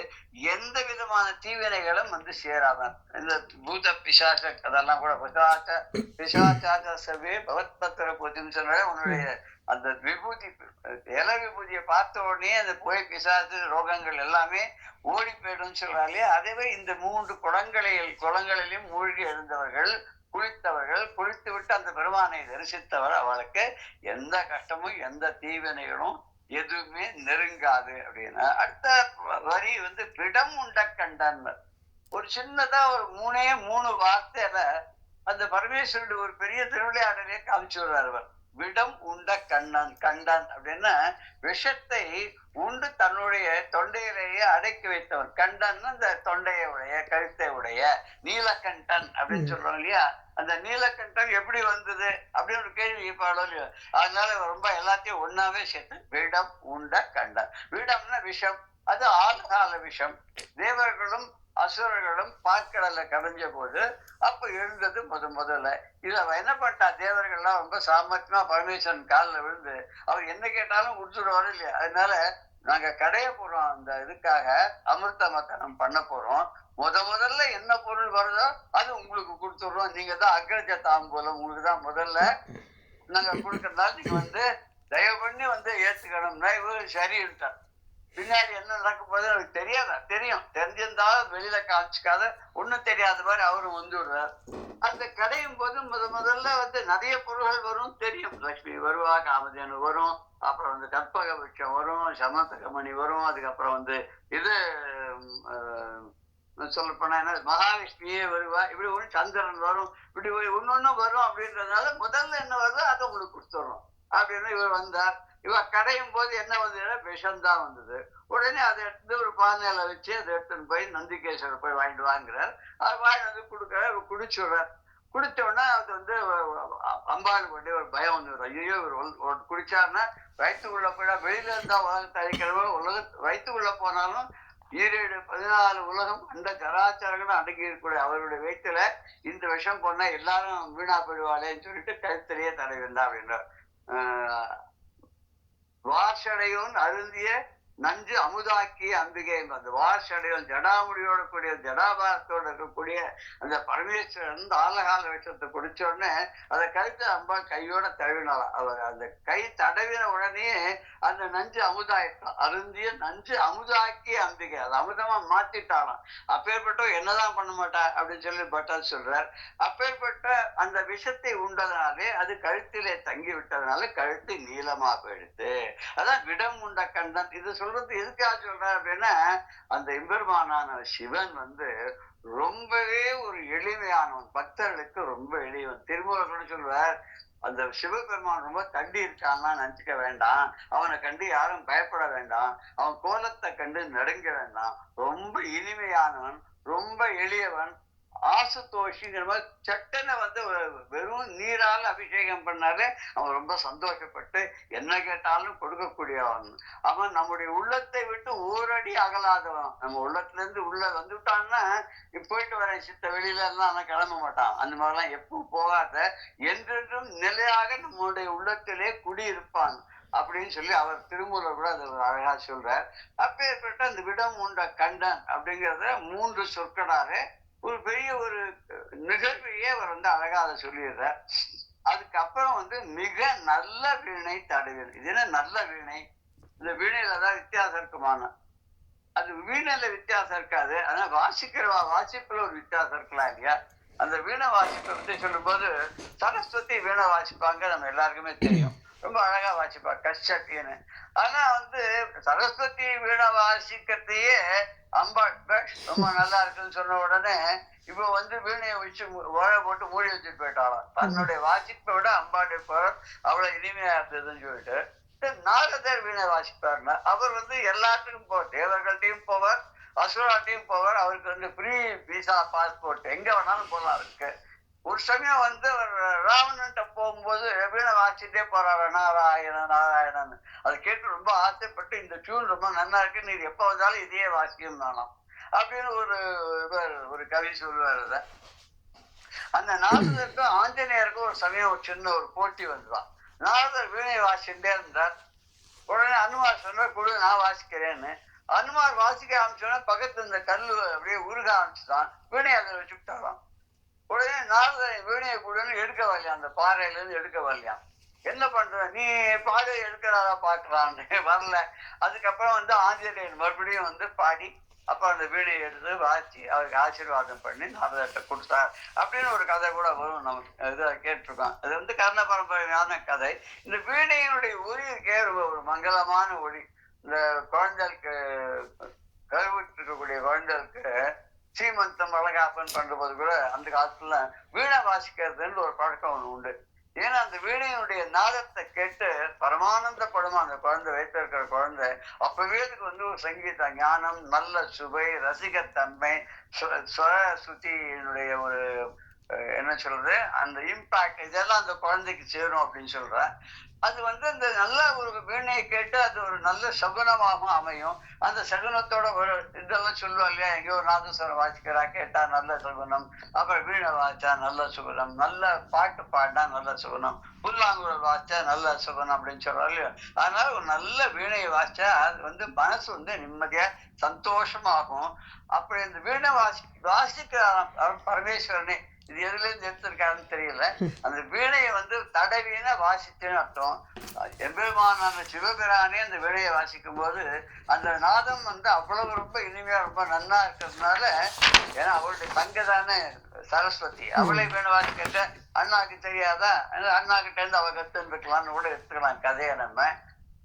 எந்த விதமான தீவினைகளும் சேராதான். இந்த பூத பிசாச அதெல்லாம் கூட பிசாச்சாசவே பகவத் பத்திர பூஜைன்னு சொன்னாலே உன்னுடைய அந்த விபூதி, இல விபூதியை பார்த்த உடனே அந்த புகை பிசாசு ரோகங்கள் எல்லாமே ஓடி போயிடும் சொல்றாலே. அதேவே இந்த 3 குளங்களிலும் மூழ்கி எழுந்தவர்கள், குளித்தவர்கள், குளித்து விட்டு அந்த பெருமானை தரிசித்தவர், அவளுக்கு எந்த கஷ்டமும் எந்த தீவினைகளும் எதுவுமே நெருங்காது அப்படின்னா. அடுத்த வரி பிடம் உண்ட கண்டன். ஒரு சின்னதா ஒரு 3 வார்த்தையில அந்த பரமேஸ்வருடைய ஒரு பெரிய திருவிளையாடலே காமிச்சு விடுறார் அவர். விடம் உண்ட கண்டன் அப்படின்னா விஷத்தை உண்டு தன்னுடைய தொண்டையிலேயே அடக்கி வைத்தவன். கண்டன் அந்த தொண்டையை உடைய, கழுத்தை உடைய நீலகண்டன் அப்படின்னு சொல்றோம் இல்லையா. அந்த நீலகண்டன் எப்படி வந்தது அப்படின்னு ஒரு கேள்வி கேட்பாளோ இல்லையோ. அதனால ரொம்ப எல்லாத்தையும் ஒன்னாவே சேர்த்து விடம் உண்ட கண்டன். விடம்னா விஷம், அது ஆழ்கால விஷம். தேவர்களும் அசுரர்களும் பாற்கடல்ல கடைஞ்ச போது அப்ப எழுந்தது முதல்ல. இதுல என்ன பண்ணிட்டா, தேவர்கள்லாம் ரொம்ப சாமர்த்தியமா பரமேஸ்வரன் காலில் விழுந்து அவர் என்ன கேட்டாலும் கொடுத்துடுவாரு இல்லையா. அதனால நாங்க கடைய போறோம், அந்த இதுக்காக அமிர்த மத்தனம் பண்ண போறோம். முதல்ல என்ன பொருள் வருதோ அது உங்களுக்கு கொடுத்துடுறோம். நீங்க தான் அக்ரஜ தாம்பூலம், உங்களுக்கு தான் முதல்ல நாங்க கொடுக்கறதுனால நீங்க தயவு பண்ணி ஏத்துக்கணும்னா இவரு சரின்ட்டார். பின்னாடி என்ன நடக்கும் போது அவருக்கு தெரியாதா, தெரிஞ்சிருந்தாலும் வெளியில காமிச்சுக்காத ஒண்ணும் தெரியாத மாதிரி அவரும் விடுறார். அந்த கடையும் போது முதல்ல நிறைய பொருள்கள் வரும் தெரியும். லட்சுமி வருவா, காமதேனு வரும், அப்புறம் கற்பக விருட்சம் வரும், சமந்தகமணி வரும், அதுக்கப்புறம் இது சொல்ல போனா என்ன மகாவிஷ்ணுயே வருவா, இப்படி ஒரு சந்திரன் வரும், இப்படி ஒன்னொன்னும் வரும். அப்படின்றதுனால முதல்ல என்ன வருதோ அதை உங்களுக்கு கொடுத்துடுறோம் அப்படின்னு இவர் வந்தார். இவ கடையும் போது என்ன வந்ததுன்னா விஷம்தான் வந்தது. உடனே அதை எடுத்து ஒரு பானையில வச்சு அதை எடுத்துன்னு போய் நந்திகேஸ்வரர் போய் வாங்கிட்டு வாங்குறார். அது வாங்கி கொடுக்குறார், குடிச்சுடுறார். குடிச்ச உடனே அது அம்பாளுக்கு ஒரு பயம் வந்துடும். ஐயோ இவர் குடிச்சாருன்னா வயிற்றுக்குள்ள போயிடா, வெளியில இருந்தா உலகத்தை அழிக்கிறவங்க வயிற்றுக்குள்ள போனாலும் 14 உலகம் அந்த கலாச்சாரங்களும் அடங்கி இருக்கக்கூடிய அவருடைய வயிற்றுல இந்த விஷம் போனா எல்லாரும் வீணா போயிடுவாளேன்னு சொல்லிட்டு கழுத்திலேயே தடவிருந்தா அப்படின்றார். வார்ஷடையோன் அருந்திய நஞ்சு அமுதாக்கிய அம்பிகை. அந்த வார்ஷடையோன் ஜடாமுடியோட கூடிய ஜடாபாரத்தோட இருக்கக்கூடிய அந்த பரமேஸ்வரன் ஆலகால விஷத்தை குடிச்ச உடனே அதை கழுத்து அம்பாள் கையோட தழுவினாலாம். அவர் அந்த கை தடவின உடனே அந்த நஞ்சு அமுதாயிட்டான். அருந்திய நஞ்சு அமுதாக்கிய அம்பிகை, அது அமுதமா மாத்திட்டாலாம். அப்பேற்பட்ட என்னதான் பண்ண மாட்டா அப்படின்னு சொல்லி பட்டர் சொல்றார். அப்பேற்பட்ட அந்த விஷத்தை உண்டதுனாலே அது கழுத்திலே தங்கி விட்டதுனால கழுத்து நீளமா போயிடுது. அதான் விடம் உண்ட கண்டன். இது சொல்றது எதுக்காக சொல்ற அப்படின்னா, அந்த எம்பெருமானான சிவன் ரொம்பவே ஒரு எளிமையானவன், பக்தர்களுக்கு ரொம்ப எளியவன். திருமூலர் கூட சொல்வார், அந்த சிவபெருமான் ரொம்ப தண்டி இருக்கான்னா நினைச்சுக்க வேண்டாம், அவனை கண்டு யாரும் பயப்பட வேண்டாம், அவன் கோலத்தை கண்டு நடுங்க வேண்டாம், ரொம்ப இனிமையானவன், ரொம்ப எளியவன், ஆசுதோஷிங்கிற மாதிரி சட்டனை வந்து வெறும் நீரால் அபிஷேகம் பண்ணாலே அவன் ரொம்ப சந்தோஷப்பட்டு என்ன கேட்டாலும் கொடுக்கக்கூடியவன். அவன் நம்முடைய உள்ளத்தை விட்டு ஓரடி அகலாதவன். நம்ம உள்ளத்துல இருந்து உள்ள வந்துட்டான்னா போயிட்டு வர சித்த வெளியில எல்லாம் அவன் கிளம்ப மாட்டான். அந்த மாதிரிலாம் எப்பவும் போகாத, என்றென்றும் நிலையாக நம்முடைய உள்ளத்திலே குடியிருப்பான் அப்படின்னு சொல்லி அவர் திருமூலர் கூட அதை அழகா சொல்றார். அப்பேற்பட்ட அந்த விடம் உண்ட கண்டன் அப்படிங்கிறத 3 சொற்களாக ஒரு பெரிய ஒரு நிகழ்வையே அவர் வந்து அழகா அதை சொல்லிடுறார். அதுக்கப்புறம் வந்து மிக நல்ல வீணை தடவில். இது என்ன நல்ல வீணை? இந்த வீணையில தான் வித்தியாசம் இருக்குமான. அது வீணையில வித்தியாசம் இருக்காது, ஆனா வாசிப்புல ஒரு வித்தியாசம் இருக்கலாம் இல்லையா? அந்த வீணை வாசிப்பை பத்தி சொல்லும் போது சரஸ்வதி வீணை வாசிப்பாங்க, நம்ம எல்லாருக்குமே தெரியும், ரொம்ப அழகா வாசிப்பா கஷ்டத்தின்னு. ஆனா வந்து சரஸ்வதி வீணை வாசிக்கிறதையே அம்பாள் ரொம்ப நல்லா இருக்குன்னு சொன்ன உடனே இப்ப வந்து வீணையை வச்சு ஓழ போட்டு மூடி வச்சுட்டு போயிட்டாளாம். தன்னுடைய வாசிப்பை விட அம்பாளுடைய குரல் அவ்வளவு இனிமையா இருந்ததுன்னு சொல்லிட்டு நாரதர் வீணை வாசிப்பாருன்னா அவர் வந்து எல்லாத்துக்கும் போவார், தேவர்கள்ட்டையும் போவார், அசுராட்டையும் போவார். அவருக்கு வந்து ஃப்ரீ விசா பாஸ்போர்ட், எங்க வேணாலும் போலாம் இருக்கு. ஒரு சமயம் வந்து அவர் ராவணன்ட்ட போகும்போது வீணை வாசிட்டே போறாரு, நாராயணன் நாராயணன். அதை கேட்டு ரொம்ப ஆசைப்பட்டு இந்த டியூன் ரொம்ப நல்லா இருக்கு, நீர் எப்ப வந்தாலும் இதையே வாசிக்கும் நானாம் அப்படின்னு ஒரு கவி சொல்லுவார். அந்த நாரதருக்கும் ஆஞ்சநேயருக்கும் ஒரு சமயம் ஒரு சின்ன ஒரு போட்டி வந்துதான். நாரதர் வீணையை வாசிட்டே இருந்தார். உடனே அனுமார் சொன்னார், கொடு நான் வாசிக்கிறேன்னு. அனுமார் வாசிக்க ஆரம்பிச்சோன்னா பக்கத்துல இந்த கல்லு அப்படியே உருக ஆரம்பிச்சுதான். வீணையை அதில் வச்சுக்கிட்டாராம். உடனே நாரதர் வீணையை கூடன்னு எடுக்க வரலையாம், அந்த பாறையில இருந்து எடுக்க வரலையாம். என்ன பண்ற நீ பாடு எடுக்கிறாரா பாக்குறான்னு வரல. அதுக்கப்புறம் வந்து ஆஞ்சநேயர் மறுபடியும் வந்து பாடி அப்புறம் அந்த வீணையை எடுத்து வாசி அவருக்கு ஆசீர்வாதம் பண்ணி நாரதர்கிட்ட கொடுத்தார் அப்படின்னு ஒரு கதை கூட வரும். நமக்கு இதை கேட்டிருக்கோம். அது வந்து கர்ண பரம்பரையான கதை. இந்த வீணையினுடைய ஒலி இருக்கே ஒரு மங்களமான ஒலி. இந்த குழந்தைகளுக்கு கருவிட்டு இருக்கக்கூடிய குழந்தைகளுக்கு சீமந்தம் வளகாப்பன் பண்ற போது கூட அந்த காலத்துல வீணை வாசிக்கிறதுன்னு ஒரு பழக்கம் ஒண்ணு உண்டு. ஏன்னா அந்த வீணையினுடைய நாதத்தை கேட்டு பரமானந்தப்படுமா அந்த குழந்தை, வைத்து இருக்கிற குழந்தை. அப்பவே அதுக்கு வந்து ஒரு சங்கீத ஞானம், நல்ல சுவை, ரசிகத்தன்மை, ஸ்வர சுத்தியினுடைய ஒரு என்ன சொல்றது அந்த இம்பாக்ட், இதெல்லாம் அந்த குழந்தைக்கு சேரும் அப்படின்னு சொல்ற. அது வந்து அந்த நல்ல ஒரு வீணையை கேட்டு அது ஒரு நல்ல சகுனமாகவும் அமையும். அந்த சகுனத்தோட ஒரு இதெல்லாம் சொல்லுவா இல்லையா, எங்கேயோ ஒரு நாதஸ்வரம் வாசிக்கிறா கேட்டா நல்ல சகுனம், அப்புறம் வீணை வாசிச்சா நல்ல சுகுணம், நல்ல பாட்டு பாடினா நல்ல சுகுணம், புல்லாங்குழல் வாசிச்சா நல்ல சுகுணம் அப்படின்னு சொல்றா இல்லையா. அதனால ஒரு நல்ல வீணையை வாசிச்சா அது வந்து மனசு வந்து நிம்மதியா சந்தோஷமாகும். அப்படி இந்த வீணை வாசிக்கிற பரமேஸ்வரனே இது எதுல இருந்து எடுத்திருக்காருன்னு தெரியல. அந்த வீணையை வந்து தடவின வாசித்துன்னு அர்த்தம். எம்பெருமானான சிவபிரானே அந்த வீணையை வாசிக்கும் போது அந்த நாதம் வந்து அவ்வளவு ரொம்ப இனிமையா ரொம்ப நன்னா இருக்கிறதுனால, ஏன்னா அவளுடைய தங்கதானே சரஸ்வதி, அவளை வீணை வாசிக்கிட்ட அண்ணாக்கு தெரியாதா, அண்ணா கிட்ட இருந்து அவ கத்துன்னு இருக்கலாம்னு கூட எடுத்துக்கலாம் கதையை. நம்ம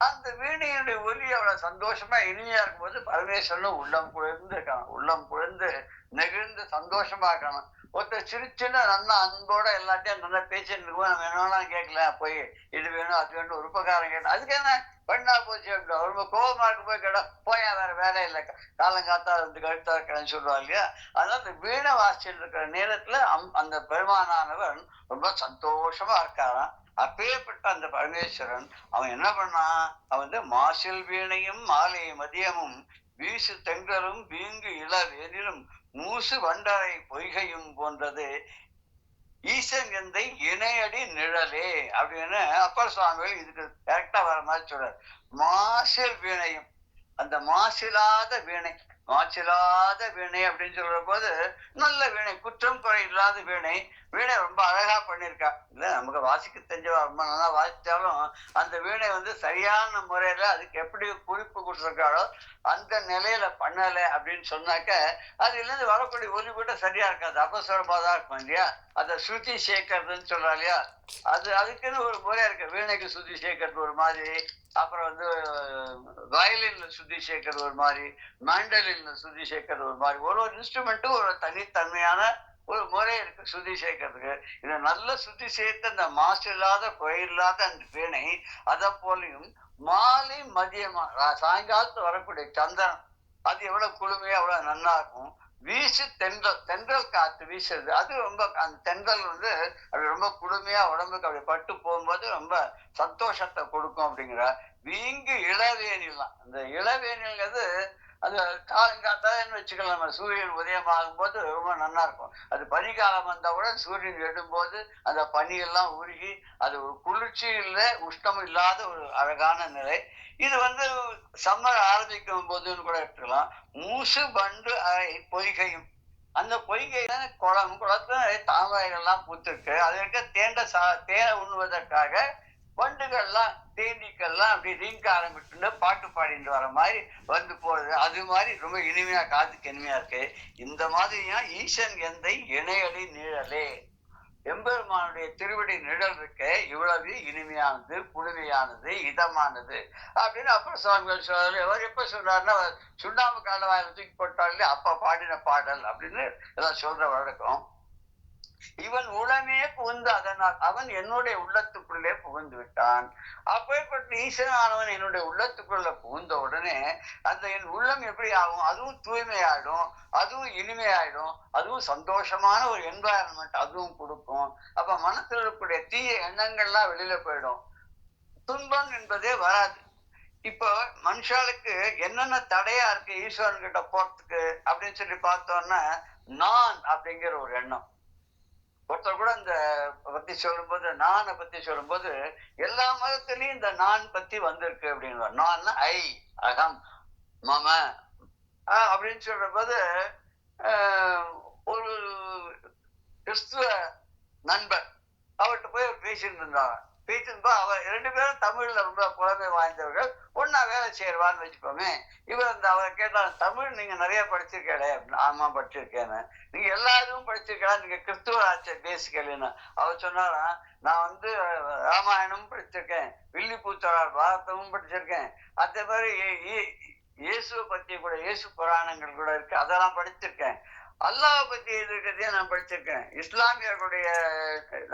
அந்த வீணையுடைய ஒலி அவ்வளவு சந்தோஷமா இனிமையா இருக்கும்போது பரமேஸ்வரனும் உள்ளம் குழந்து இருக்கான், உள்ளம் குழந்து நெகிழ்ந்து சந்தோஷமா இருக்கான். ஒருத்தர் சின்ன சின்ன நல்லா அன்போட எல்லாத்தையும் நல்லா பேசிட்டு இருக்கும்போது நம்ம என்ன வேணாலும் கேட்கல, போய் இது வேணும் அது வேணும் ஒரு உபகாரம் கேட்டோம், அதுக்கு என்ன பண்ணா போச்சு அப்படின்னா ரொம்ப கோபமா இருக்கு போய் கேட்டா போயா வேற வேலை இல்லை, காலங்காத்தா வந்து கழுத்தா இருக்கிறேன்னு சொல்லுவா இல்லையா. அதனால இந்த வீணை வாசிச்சுட்டு இருக்கிற நேரத்துல அந்த பெருமானானவன் ரொம்ப சந்தோஷமா இருக்காராம். அப்பேற்பட்ட அந்த பரமேஸ்வரன் அவன் என்ன பண்ணான், அவன் வந்து மாசில் வீணையும் மாலை மதியமும் வீசு தெங்கலும் வீங்கு இளவேனிலும் மூசு வண்டரை பொய்கையும் போன்றது ஈசன் எந்தை இணையடி நிழலே அப்படின்னு அப்பர் சுவாமிகள் இதுக்கு கரெக்டா வர மாதிரி சொல்றாரு. மாசில் வீணையும், அந்த மாசிலாத வீணை, மாசிலாத வீணை அப்படின்னு சொல்ற போது நல்ல வீணை, குற்றம் குறை இல்லாத வீணை. வீணை ரொம்ப அழகா பண்ணிருக்கா இல்ல, நமக்கு வாசிக்க தெரிஞ்சவா ரொம்ப நல்லா வாசிச்சாலும் அந்த வீணை வந்து சரியான முறையில அதுக்கு எப்படி குறிப்பு கொடுத்துருக்காளோ அந்த நிலையில பண்ணலை அப்படின்னு சொன்னாக்க அதுல இருந்து வரக்கூடிய ஒலி கூட சரியா இருக்காது, அபஸ்வரமா தான் இருக்கும் இல்லையா. அதை ஸ்ருதி சேர்க்கறதுன்னு சொல்றா இல்லையா, அதுக்குன்னு ஒரு முறையா இருக்கு. வீணைக்கு ஸ்ருதி சேர்க்கறது ஒரு மாதிரி, அப்புறம் வந்து வயலின்ல சுத்தி சேர்க்கறது ஒரு மாதிரி, மேண்டலின்ல சுத்தி சேர்க்கறது ஒரு மாதிரி, ஒரு ஒரு இன்ஸ்ட்ருமெண்ட்டும் ஒரு தனித்தன்மையான ஒரு முறை இருக்கு சுத்தி சேர்க்கறதுக்கு. இதை நல்ல சுத்தி சேர்த்து அந்த மாசு இல்லாத குறை இல்லாத அந்த பேனை அதை போலையும் மாலை மதியமா சாயங்காலத்துல வரக்கூடிய சந்தனம் அது எவ்வளவு குளுமையா எவ்வளவு நல்லா இருக்கும். வீசு தென்றல், தென்றல் காத்து வீசுறது அது ரொம்ப, அந்த தென்றல் வந்து அது ரொம்ப குளுமையா உடம்புக்கு அப்படி பட்டு போகும்போது ரொம்ப சந்தோஷத்தை கொடுக்கும் அப்படிங்கிற. வீங்கு இளவேனிலாம், அந்த இளவேனில்ங்கிறது அது காலங்காத்தான்னு வச்சுக்கலாம். நம்ம சூரியன் உதயமாகும் போது ரொம்ப நல்லா இருக்கும். அது பனிக்காலம் வந்தா கூட சூரியன் எடும்போது அந்த பனியெல்லாம் உருகி அது ஒரு குளிர்ச்சி இல்லை உஷ்ணமும் இல்லாத ஒரு அழகான நிலை. இது வந்து சம்மர் ஆரம்பிக்கும் போதுன்னு கூட எடுத்துக்கலாம். மூசு பண்டு அறை பொய்கையும், அந்த பொய்கையில குளத்துல தாமரைகள்லாம் பூத்திருக்கு. அது இருக்க தேனை உண்ணுவதற்காக வண்டுகள்லாம் தேனீக்கள்லாம் அப்படி ரீங்க ஆரம்பிட்டு பாட்டு பாடிட்டு வர மாதிரி வந்து போறது. அது மாதிரி ரொம்ப இனிமையா, காத்துக்கு இனிமையா இருக்கு. இந்த மாதிரியா ஈசன் எந்தை இணையடி நிழலே, எம்பெருமானுடைய திருவடி நிழல் இருக்க இவ்வளவு இனிமையானது, குளுமையானது, இதமானது அப்படின்னு அப்புறம் சுவாமிகள் சொல்றாரு. அவர் எப்ப சொல்றாருன்னா, சுண்ணாம்பு காலவாயில தூக்கி போட்டாலே அப்ப பாடின பாடல் அப்படின்னு எல்லாம் சொல்ற வழக்கம். இவன் உளமே புகுந்து அதனால் அவன் என்னுடைய உள்ளத்துக்குள்ளே புகுந்து விட்டான். அப்பேற்பட்ட ஈசனானவன் என்னுடைய உள்ளத்துக்குள்ள புகுந்த உடனே அந்த என் உள்ளம் எப்படி ஆகும்? அதுவும் தூய்மையாயிடும், அதுவும் இனிமையாயிடும், அதுவும் சந்தோஷமான ஒரு என்வாயன்மெண்ட் அதுவும் கொடுக்கும். அப்ப மனசுல இருக்கக்கூடிய தீய எண்ணங்கள்லாம் வெளியில போயிடும், துன்பம் என்பதே வராது. இப்போ மனுஷாளுக்கு என்னென்ன தடையா இருக்கு ஈஸ்வரன் கிட்ட போறதுக்கு அப்படின்னு சொல்லி பார்த்தோம்னா, நான் அப்படிங்கிற ஒரு எண்ணம். ஒருத்தர் கூட இந்த பத்தி சொல்லும்போது, நானை பத்தி சொல்லும்போது எல்லா மதத்திலையும் இந்த நான் பத்தி வந்திருக்கு அப்படின்னு. நான் ஐ, அகம், மம அப்படின்னு சொல்ற போது ஒரு கிறிஸ்துவ நண்பர் அவர்கிட்ட போய் பேசிட்டு இருந்தாங்க. பேசிட்டு அவர் 2 பேரும் தமிழ்ல ரொம்ப புலமை வாய்ந்தவர்கள், ஒன்னா வேலை செய்யறவான்னு வச்சுக்கோமே. இவர் இந்த அவரை கேட்டாங்க, தமிழ் நீங்க நிறைய படிச்சிருக்கே அப்படின்னு. ஆமா படிச்சிருக்கேன்னு. நீங்க எல்லா இதுவும் படிச்சிருக்கலாம், நீங்க கிறிஸ்துவ ஆச்சர் பேசிக்கலன்னு. அவர் சொன்னாராம், நான் வந்து ராமாயணமும் படிச்சிருக்கேன், வில்லிபுத்தூரார் பாரதமும் படிச்சிருக்கேன், அதே மாதிரி இயேசுவை பத்தி கூட இயேசு புராணங்கள் கூட இருக்கு, அதெல்லாம் படிச்சிருக்கேன், அல்லாஹ் பத்தி இருக்கிறதையும் நான் படிச்சிருக்கேன், இஸ்லாமியர்களுடைய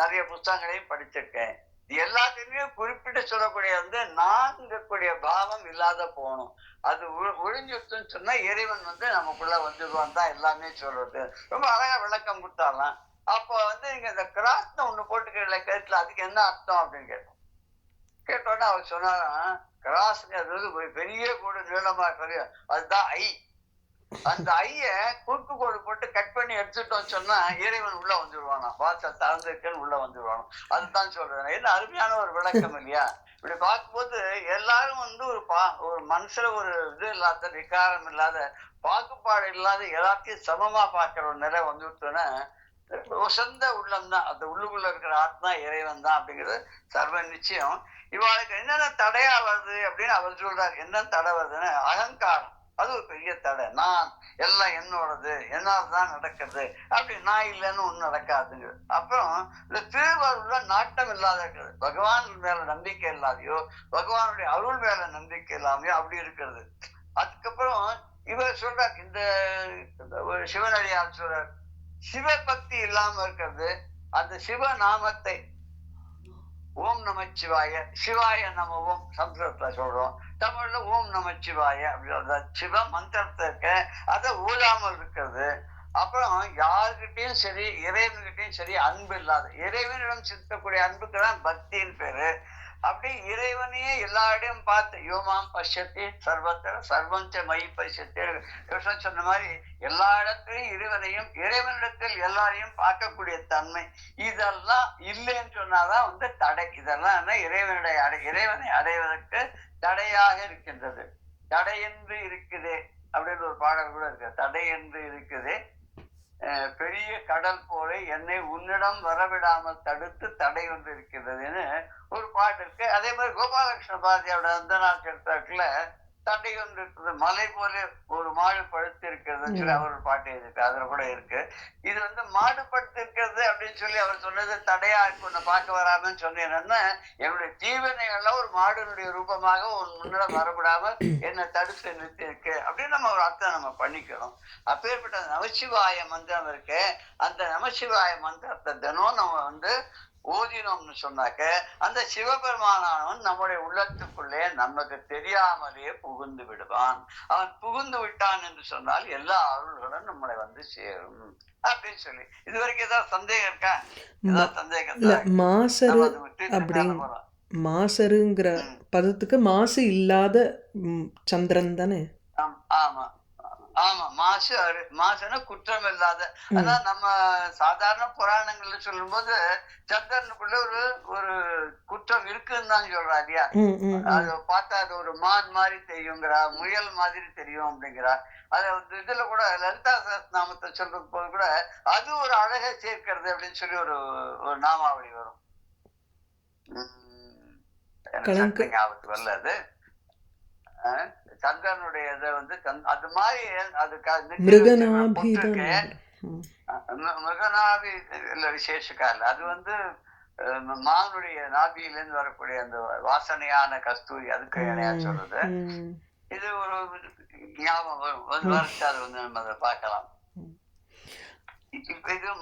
நிறைய புத்தகங்களையும் படிச்சிருக்கேன். எல்லாத்தையுமே குறிப்பிட்டு சொல்லக்கூடிய வந்து நான்கக்கூடிய பாவம் இல்லாத போகணும். அது ஒழிஞ்சுட்டுன்னு சொன்னா இறைவன் வந்து நமக்குள்ள வந்துடுவான் தான் எல்லாமே சொல்றது. ரொம்ப அழகா விளக்கம் கொடுத்தாலாம். அப்போ வந்து நீங்க இந்த கிராஸ்னு ஒண்ணு போட்டுக்கிற கருத்துல அதுக்கு என்ன அர்த்தம் அப்படின்னு கேட்டோம். கேட்டோன்னா அவர் சொன்னாராம், கிராஸ்ங்கிறது ஒரு பெரிய கோடு நீளமா இருக்கு, அதுதான் ஐ. அந்த ஐய குறுக்கு கோடு போட்டு கட் பண்ணி எடுத்துட்டோம் சொன்னா இறைவன் உள்ள வந்துடுவானா, வாசல் திறந்திருக்கேன்னு உள்ள வந்துடுவானோ. அதுதான் சொல்றேன். என்ன அருமையான ஒரு விளக்கம் இல்லையா? இப்படி பார்க்கும்போது எல்லாரும் வந்து ஒரு மனசுல ஒரு இது இல்லாத, விகாரம் இல்லாத, பாகுபாடு இல்லாத, எல்லாத்தையும் சமமா பார்க்கிற ஒரு நிலை வந்துட்டோன்னா சொந்த உள்ளம் தான், அந்த உள்ளுக்குள்ள இருக்கிற ஆத்மா இறைவன் தான் அப்படிங்கிறது சர்வ நிச்சயம். இவாளுக்கு என்னென்ன தடையா வருது அப்படின்னு அவர் சொல்றாரு. என்ன தடை வருதுன்னு, அகங்காரம் அது ஒரு பெரிய தடை. நான் எல்லாம் என்னோடது, என்னால்தான் நடக்கிறது, அப்படி நான் இல்லைன்னு ஒண்ணு நடக்காதுங்க. அப்புறம் இந்த திருவாரூர்ல நாட்டம் இல்லாத இருக்கிறது, பகவான் மேல நம்பிக்கை இல்லாதையோ, பகவானுடைய அருள் மேல நம்பிக்கை இல்லாமையோ அப்படி இருக்கிறது. அதுக்கப்புறம் இவர் சொல்றார், இந்த ஒரு சிவனடியார் சொல்றார், சிவபக்தி இல்லாம இருக்கிறது. அந்த சிவ நாமத்தை ஓம் நமச்சிவாய, சிவாய நம ஓம் சம்ஸ்கிருதத்துல சொல்றோம், தமிழ்ல ஓம் நமச்சிவாய அப்படி சிவ மந்திரத்தை இருக்க அதை ஊழாமல் இருக்கிறது. அப்புறம் யாருக்கிட்டையும் சரி, இறைவன்கிட்டையும் சரி அன்பு இல்லாத, இறைவனிடம் சித்தக்கூடிய அன்புக்குதான் பக்தின்னு பேரு. அப்படி இறைவனையே எல்லா இடையும் பார்த்து, யோமாம் பஷ்யத்தி சர்வத்திர சர்வஞ்ச மை பஷ்யத்தி, கிருஷ்ணன் சொன்ன மாதிரி எல்லா இடத்திலையும் இறைவனையும், இறைவனிடத்தில் எல்லாரையும் பார்க்கக்கூடிய தன்மை, இதெல்லாம் இல்லைன்னு சொன்னாதான் வந்து தடை. இதெல்லாம் இறைவனை அடைவதற்கு தடையாக இருக்கின்றது. தடை என்று இருக்குது அப்படின்னு ஒரு பாடல் கூட இருக்கு. தடை என்று இருக்குது, பெரிய கடல் போல என்னை உன்னிடம் வரவிடாமல் தடுத்து தடை ஒன்று இருக்கிறதுன்னு ஒரு பாட்டு இருக்கு. அதே மாதிரி கோபாலகிருஷ்ண பாரதியோட அந்த நாள் கருத்தாக்குல தடை கொண்டு இருக்குது. மலை போல ஒரு மாடு படுத்து இருக்கிறதுன்னு சொல்லி அவர் ஒரு பாட்டு இருக்கு, அதுல கூட இருக்கு. இது வந்து மாடு படுத்து இருக்கிறது அப்படின்னு சொல்லி அவர் சொன்னது தடையா இருக்கு, உன்னை பார்க்க வராமன்னு சொன்னேன்னா, என்னுடைய தீவனைகள்லாம் ஒரு மாடுனுடைய ரூபமாக உன் முன்னிடம் வரப்படாம என்னை தடுத்து நிறுத்தி இருக்கு அப்படின்னு நம்ம ஒரு அர்த்தம் நம்ம பண்ணிக்கணும். அப்பேற்பட்ட நமச்சிவாய மந்திரம் இருக்கு. அந்த நமச்சிவாய மந்திரத்தை தினம் நம்ம வந்து ஓதினோம்னு சொன்னாக்க அந்த சிவபெருமானவன் நம்முடைய உள்ளத்துக்குள்ளே நமக்கு தெரியாமலே புகுந்து விடுவான். அவன் புகுந்து விட்டான் என்று சொன்னால் எல்லா அருள்களும் நம்மளை வந்து சேரும் அப்படின்னு சொல்லி. இது வரைக்கும் ஏதாவது சந்தேகம் இருக்கா? ஏதாவது சந்தேகம்? மாசரு அப்படின்னு மாசருங்கிற பதத்துக்கு மாசு இல்லாத சந்திரன் தானே? ஆமா ஆமா, மாசு மாசுன்னா குற்றம் இல்லாத. ஆனா நம்ம சாதாரண புராணங்கள்ல சொல்லும் போது சந்திரனுக்குள்ள ஒரு ஒரு குற்றம் இருக்குன்னு தான் சொல்றா இல்லையா? அது பார்த்தா அது ஒரு மான் மாதிரி தெரியுங்கிறா, முயல் மாதிரி தெரியும் அப்படிங்கிறா. அத வந்து இதுல கூட லலிதா சஹஸ்ரநாமத்தை சொல்றது போது கூட அது ஒரு அழகை சேர்க்கிறது அப்படின்னு சொல்லி ஒரு ஒரு நாமாவளி வரும். ஞாபகத்துக்கு வரல அது. சந்திரனுடைய இதை வந்து அது மாதிரி மிருகநாபி இல்ல விசேஷக்கா இல்ல, அது வந்து மானுடைய நாபியிலிருந்து வரக்கூடிய அந்த வாசனையான கஸ்தூரி, அதுக்கு இணையா சொல்றது. இது ஒரு ஞாபகம் வரைச்சு அது வந்து நம்ம அதை பார்க்கலாம். இது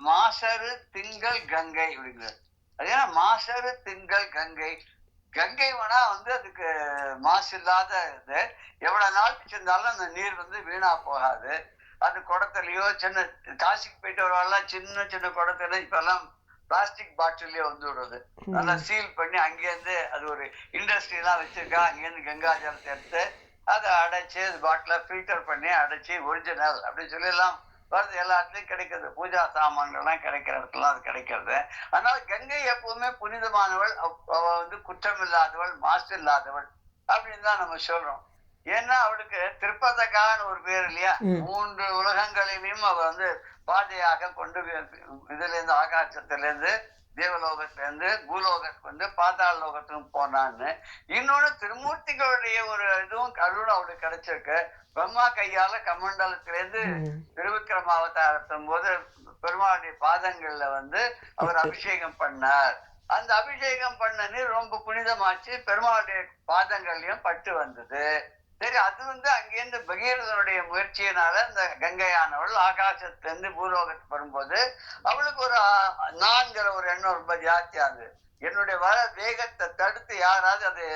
மாசரு திங்கள் கங்கை அப்படிங்கிறது. அது ஏன்னா மாசரு திங்கள் கங்கை, கங்கை வேணா வந்து அதுக்கு மாசு இல்லாத இது. எவ்வளவு நாள் வச்சிருந்தாலும் அந்த நீர் வந்து வீணா போகாது. அது குடத்துலயோ சின்ன காசிக்கு போயிட்டு வரலாம், சின்ன சின்ன குடத்துல இப்ப எல்லாம் பிளாஸ்டிக் பாட்டிலே வந்து விடுறது. நல்லா சீல் பண்ணி அங்கேருந்து அது ஒரு இண்டஸ்ட்ரி எல்லாம் வச்சிருக்கா. அங்கேருந்து கங்கா ஜலத்தை எடுத்து அதை அடைச்சு அது பாட்டில ஃபில்டர் பண்ணி அடைச்சி ஒரிஜினல் அப்படின்னு சொல்லி எல்லாம் வருது. எல்லா இடத்துலயும் கிடைக்கிறது. பூஜா சாமான்கள் எல்லாம் கிடைக்கிற இடத்துல அது கிடைக்கிறது. அதனால கங்கை எப்பவுமே புனிதமானவள், அவ வந்து குற்றம் இல்லாதவள், மாசு இல்லாதவள் அப்படின்னு தான் நம்ம சொல்றோம். ஏன்னா அவளுக்கு திருப்பதக்கான்னு ஒரு பேர் இல்லையா? 3 உலகங்களிலையும் அவ வந்து பாதையாக கொண்டு இதுல இருந்து ஆகாசத்துல இருந்து தேவலோகத்துல இருந்து பூலோகத்துக்கு வந்து பாதாள லோகத்துக்கும் போனான்னு. இன்னொன்னு திருமூர்த்திகளுடைய ஒரு இதுவும் கருணை அவளுக்கு கிடைச்சிருக்கு. பிரம்மா கையால கமண்டலத்திலேருந்து திருவிக்கிரம அவதாரத்தும் போது பெருமாளுடைய பாதங்கள்ல வந்து அவர் அபிஷேகம் பண்ணார். அந்த அபிஷேகம் பண்ண நீர் ரொம்ப புனிதமாச்சு, பெருமாளுடைய பாதங்கள்லயும் பட்டு வந்தது. சரி, அது வந்து அங்கேருந்து பகீரதனுடைய முயற்சியினால இந்த கங்கையானவள் ஆகாசத்திலிருந்து பூலோகத்துக்கு வரும்போது அவளுக்கு ஒரு நான்கிற ஒரு எண்ணம் ரொம்ப ஜாஸ்தியாகுது. என்னுடைய வர வேகத்தை தடுத்து யாராவது அதை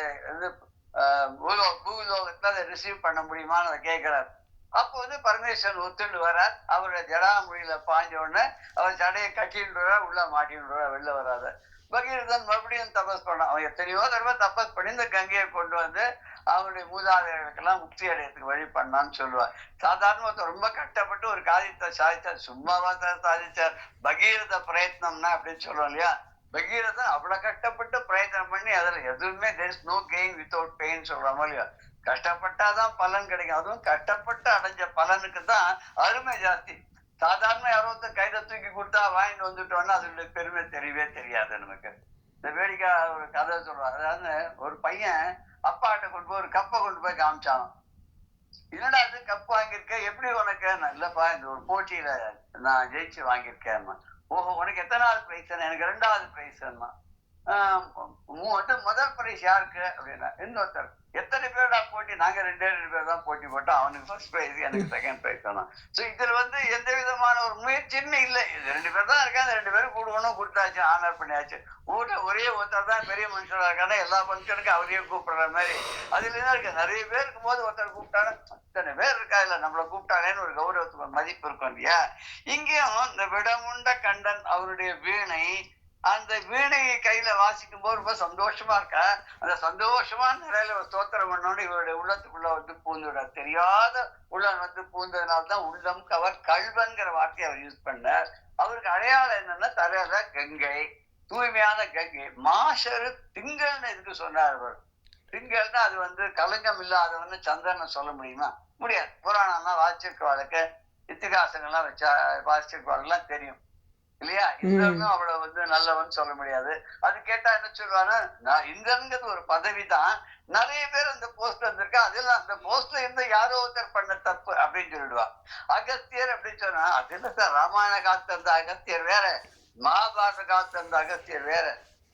பூலோகத்துல அதை ரிசீவ் பண்ண முடியுமான்னு அதை கேட்கிறார். அப்போ வந்து பரமேஸ்வரன் ஒத்துண்டு வரார். அவருடைய ஜடாமுடியில பாய்ஞ்ச உடனே அவர் ஜடையை கட்டின்றார், உள்ள மாட்டின்றார், வெளில வராத. பகீரதன் மறுபடியும் தபஸ் பண்ணான். அவன் எத்தனையோ தடவை தபஸ் பண்ணி இந்த கங்கையை கொண்டு வந்து அவனுடைய மூதாதையர்களுக்கெல்லாம் முக்தி அடையத்துக்கு வழி பண்ணான்னு சொல்லுவார். சாதாரண ஒருத்தர் ரொம்ப கஷ்டப்பட்டு ஒரு காரியத்தை சாதிச்சார், சும்மாவா சாதிச்சார்? பகீரத பிரயத்னம்னா அப்படின்னு சொல்றோம் இல்லையா? பகீரதன் அவ்வளவு கஷ்டப்பட்டு பிரயத்னம் பண்ணி அதுல எதுவுமே there is no gain without pain சொல்றாமோ இல்லையா? கஷ்டப்பட்டாதான் பலன் கிடைக்கும். அதுவும் கஷ்டப்பட்டு அடைஞ்ச பலனுக்கு தான் அருமை ஜாஸ்தி. சாதாரண யாரோ கையில தூக்கி கொடுத்தா வாங்கிட்டு வந்துட்டோம்னா அதனுடைய பெருமை தெரியவே தெரியாது நமக்கு. இந்த வேடிக்கை ஒரு கதை சொல்றாரு. அதாவது ஒரு பையன் அப்பாட்ட கொண்டு போய் ஒரு கப்பை கொண்டு போய் காமிச்சான். என்னடா அது கப் வாங்கியிருக்க, எப்படி உனக்கு? இல்லப்பா இந்த ஒரு போட்டியில நான் ஜெயிச்சு வாங்கியிருக்கேன். ஓஹோ, உனக்கு எத்தனாவது பிரைஸ்? எனக்கு 2வது பிரைஸ். முதல் பிரைஸ் யாருக்கு அப்படின்னா இன்னொருத்தர். எத்தனை பேரோட போட்டி? நாங்க 2 பேர் தான் போட்டி போட்டோம். அவனுக்கு ஃபர்ஸ்ட் பிரைஸ், எனக்கு செகண்ட் பிரைஸ் தானா. சோ இதுல வந்து எந்த விதமான ஒரு முயற்சியுமே இல்லை. இது 2 பேர் தான் இருக்காங்க, 2 பேரும் கொடுக்கணும், கொடுத்தாச்சு, ஆனர் பண்ணியாச்சு. ஊட்ட ஒரே ஒருத்தர் தான் பெரிய மனுஷனா இருக்காங்க, எல்லா ஃபங்க்ஷனுக்கும் அவரையே கூப்பிடுற மாதிரி. அதுல என்ன இருக்கு? நிறைய பேர் இருக்கும் போது ஒருத்தர் கூப்பிட்டாலும் இத்தனை பேர் இருக்கா, இல்ல நம்மள கூப்பிட்டாலேன்னு ஒரு கௌரவத்துக்கு ஒரு மதிப்பு இருக்கும் இல்லையா? இங்கேயும் இந்த விடமுண்ட கண்டன் அவருடைய வீணை, அந்த வீணையை கையில வாசிக்கும் போது ரொம்ப சந்தோஷமா இருக்கா. அந்த சந்தோஷமான நிலையில ஒரு ஸ்தோத்திரம் பண்ணோன்னு இவருடைய உள்ளத்துக்குள்ள வந்து பூந்துவிட தெரியாத உள்ளம் வந்து பூந்ததுனால்தான் உள்ளம் கவர் கல்வன்கிற வார்த்தையை அவர் யூஸ் பண்ணார். அவருக்கு அடையாளம் என்னன்னா தலையில கங்கை, தூய்மையான கங்கை. மாசரு திங்கள்னு எதுக்கு சொன்னார் அவர்? திங்கள்னா அது வந்து கலங்கம் இல்லாதவன்னு சந்திரன் சொல்ல முடியுமா? முடியாது. புராணம்லாம் வாசிச்சிருக்கவாளுக்கு, இத்திகாசங்கள்லாம் வச்சா வாசிச்சிருக்கவாளுக்கெல்லாம் தெரியும். இல்லையா? இந்திரனும் அவ்வளவு வந்து நல்லவன் சொல்ல முடியாது. அது கேட்டா என்ன சொல்லுவானா, நான் இந்திரன்கிறது ஒரு பதவிதான், நிறைய பேர் அந்த போஸ்ட்ல இருந்திருக்கா, அதுல அந்த போஸ்ட்ல இருந்து யாரோ ஒருத்தர் பண்ண தப்பு அப்படின்னு சொல்லிடுவா. அகஸ்தியர் அப்படின்னு சொன்னா அது இல்ல சார், ராமாயண காலத்துல இருந்த அகஸ்தியர் வேற, மகாபாரத காலத்துல இருந்த அகஸ்தியர் வேற,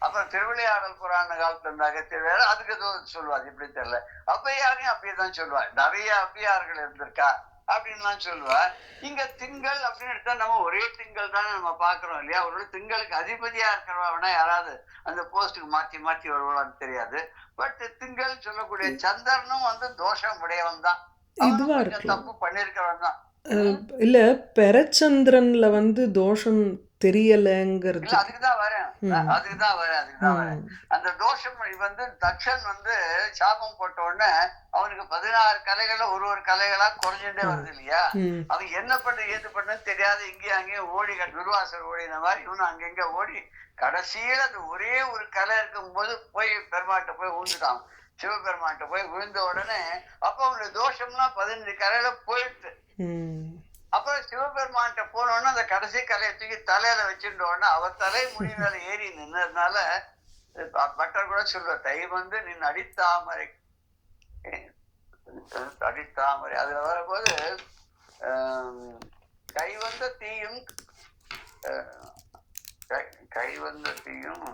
அப்புறம் திருவிளையாடல் புராண காலத்துல இருந்த அகஸ்தியர் வேற. அதுக்கு எதுவும் சொல்லுவாது, இப்படி தெரியல. ஔவையாரையும் அப்படியேதான் சொல்லுவா, நிறைய ஔவையார்கள் இருந்திருக்கா அப்படின்லாம் சொல்லுவா. இங்க திங்கள் அப்படின்னு எடுத்தா நம்ம ஒரே திங்கள் தானே நம்ம பாக்குறோம் இல்லையா? ஒரு திங்களுக்கு அதிபதியா இருக்கிறவனா யாராவது அந்த போஸ்டுக்கு மாத்தி மாத்தி வருவான்னு தெரியாது. பட் திங்கள் சொல்லக்கூடிய சந்திரனும் வந்து தோஷம் உடையவன் தான், அவனும் இதுவா கொஞ்சம் இருக்கலாம். தப்பு பண்ணிருக்கிறவன் தான். இல்ல பெரச்சந்திரன்ல வந்து தோஷம் இல்ல தெரியலங்கிறது. அதுக்குதான் வரேன், ம். அதுக்குதான் வரேன். ம். அந்த தோஷம் வந்து தக்ஷன் வந்து சாபம் போட்ட உடனே அவனுக்கு 16 கலைகள்ல ஒரு கலைகளா குறைஞ்சுட்டே வருது இல்லையா? ம். அவன் என்ன பண்ண ஏது பண்ணு தெரியாது, இங்கேயும் அங்கேயும் ஓடி துர்வாசர் ஓடின மாதிரி இவனும் அங்கங்க ஓடி கடைசியில அது ஒரே ஒரு கலை இருக்கும்போது போய் பெருமாட்ட போய் விழுந்துட்டான். சிவபெருமான்கிட்ட போய் விழுந்த உடனே அப்ப அவனுடைய தோஷம்லாம் 15 கலையில போயிடுச்சு. ம். அப்புறம் சிவபெருமான்கிட்ட போனோன்னா அந்த கடைசி கலையை தூக்கி தலையில வச்சுட்டோன்னா அவர் தலை முடி மேல ஏறி நின்னதுனால பட்டர் கூட சொல்ற, தை வந்து நின் அடித்தாமரை அடித்தாமரை அதுல வரும்போது கை வந்த தீயும் கை வந்த தீயும்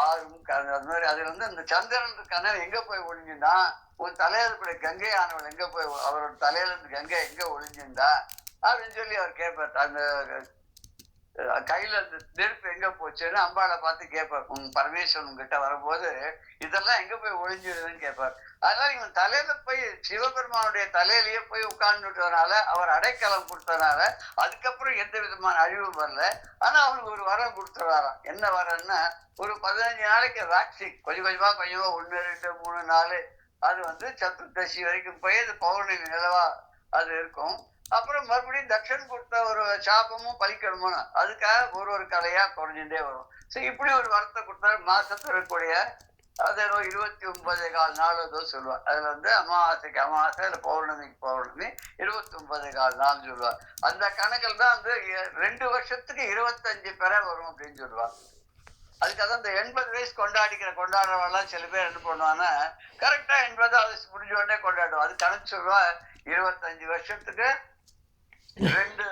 ஆறும் அது மாதிரி அதுல வந்து அந்த சந்திரன் இருக்கான எங்க போய் ஒளிஞ்சுண்டா, உன் தலையில இருக்கிற கங்கை ஆனவள் எங்க போய், அவரோட தலையில இருந்து கங்கை எங்க ஒளிஞ்சுண்டா அப்படின்னு சொல்லி அவர் கேட்பார். அந்த கையில இந்த நெருப்பு எங்க போச்சுன்னு அம்பாளை பார்த்து கேட்பார். உன் பரமேஸ்வரன் கிட்ட வரும்போது இதெல்லாம் எங்க போய் ஒளிஞ்சுடுதுன்னு கேட்பார். அதனால இவன் தலையில போய் சிவபெருமானுடைய தலையிலேயே போய் உட்கார்ந்துட்டதுனால அவர் அடைக்கலம் கொடுத்ததுனால அதுக்கப்புறம் எந்த விதமான அழிவும் வரல. ஆனா அவனுக்கு ஒரு வரம் கொடுத்துறாராம். என்ன வரம்னா, ஒரு 15 நாளைக்கு வேக்சின் கொஞ்சம் கொஞ்சமா 1 2 3 4 அது வந்து சதுர்தசி வரைக்கும் போய் அது பௌர்ணமி நிலவா அது இருக்கும். அப்புறம் மறுபடியும் தக்ஷன் கொடுத்த ஒரு சாபமும் பலிக்கணுமோ, அதுக்காக ஒரு கலையா குறைஞ்சுட்டே வரும். சரி, இப்படி ஒரு வரத்தை கொடுத்தாரு. மாசத்துல இருக்கக்கூடிய அது 29 நாள் ஏதோ சொல்லுவார். அதுல வந்து அமாவாசைக்கு அமாவாசை, இல்ல பௌர்ணமிக்கு பௌர்ணமி 29 நாள் சொல்லுவார். அந்த கணக்கில் தான் வந்து 2 வருஷத்துக்கு 25 பெற வரும் அப்படின்னு சொல்லுவார். அதுக்காக இந்த 80 வயசு கொண்டாடுறவெல்லாம் சில பேர் என்ன பண்ணுவாங்கன்னா கரெக்டா 80 வயசு முடிஞ்ச உடனே கொண்டாடுவோம். அது கணக்கு சொல்லுவா 25 வருஷத்துக்கு 2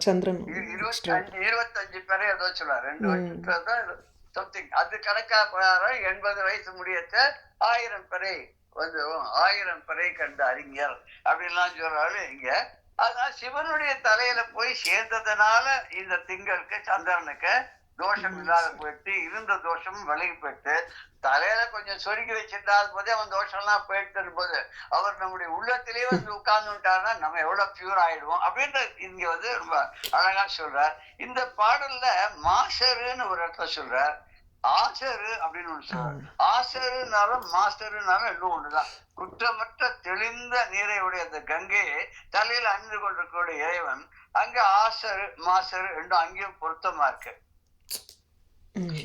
சந்திரன் 25 பேரை ஏதோ சொல்லுவார். 2 வருஷத்துல சம்திங் அது கணக்கா பிரகாரம் 80 வயசு முடியச்ச 1000 பிறை வந்து 1000 பிறை கண்ட அறிஞர் அப்படின்லாம் சொல்றாரு இங்க. அதனால சிவனுடைய தலையில போய் சேர்ந்ததுனால இந்த திங்களுக்கு சந்திரனுக்கு தோஷம் இல்லாத போயிட்டு, இருந்த தோஷமும் விலகி போயிட்டு, தலையில கொஞ்சம் சொருகி வச்சிருந்தாத போதே அவன் தோஷம் எல்லாம் போயிட்டு போது அவர் நம்முடைய உள்ளத்திலேயே வந்து உட்கார்ந்துட்டாருன்னா நம்ம எவ்வளவு பியூர் ஆயிடுவோம் அப்படின்னு இங்க வந்து ரொம்ப அழகா சொல்றார். இந்த பாடல்ல மாஸ்டருன்னு ஒரு இடத்துல சொல்றார், ஆசரு அப்படின்னு ஒண்ணு சொல்றாரு. ஆசருனாலும் மாஸ்டருனாலும் இன்னும் ஒண்ணுதான். குற்றமற்ற தெளிந்த நீரை உடைய அந்த கங்கையை தலையில அணிந்து கொண்டிருக்கக்கூடிய இறைவன் அங்க ஆசரு மாசரு ரெண்டும் அங்கேயும் பொருத்தமா இருக்கு.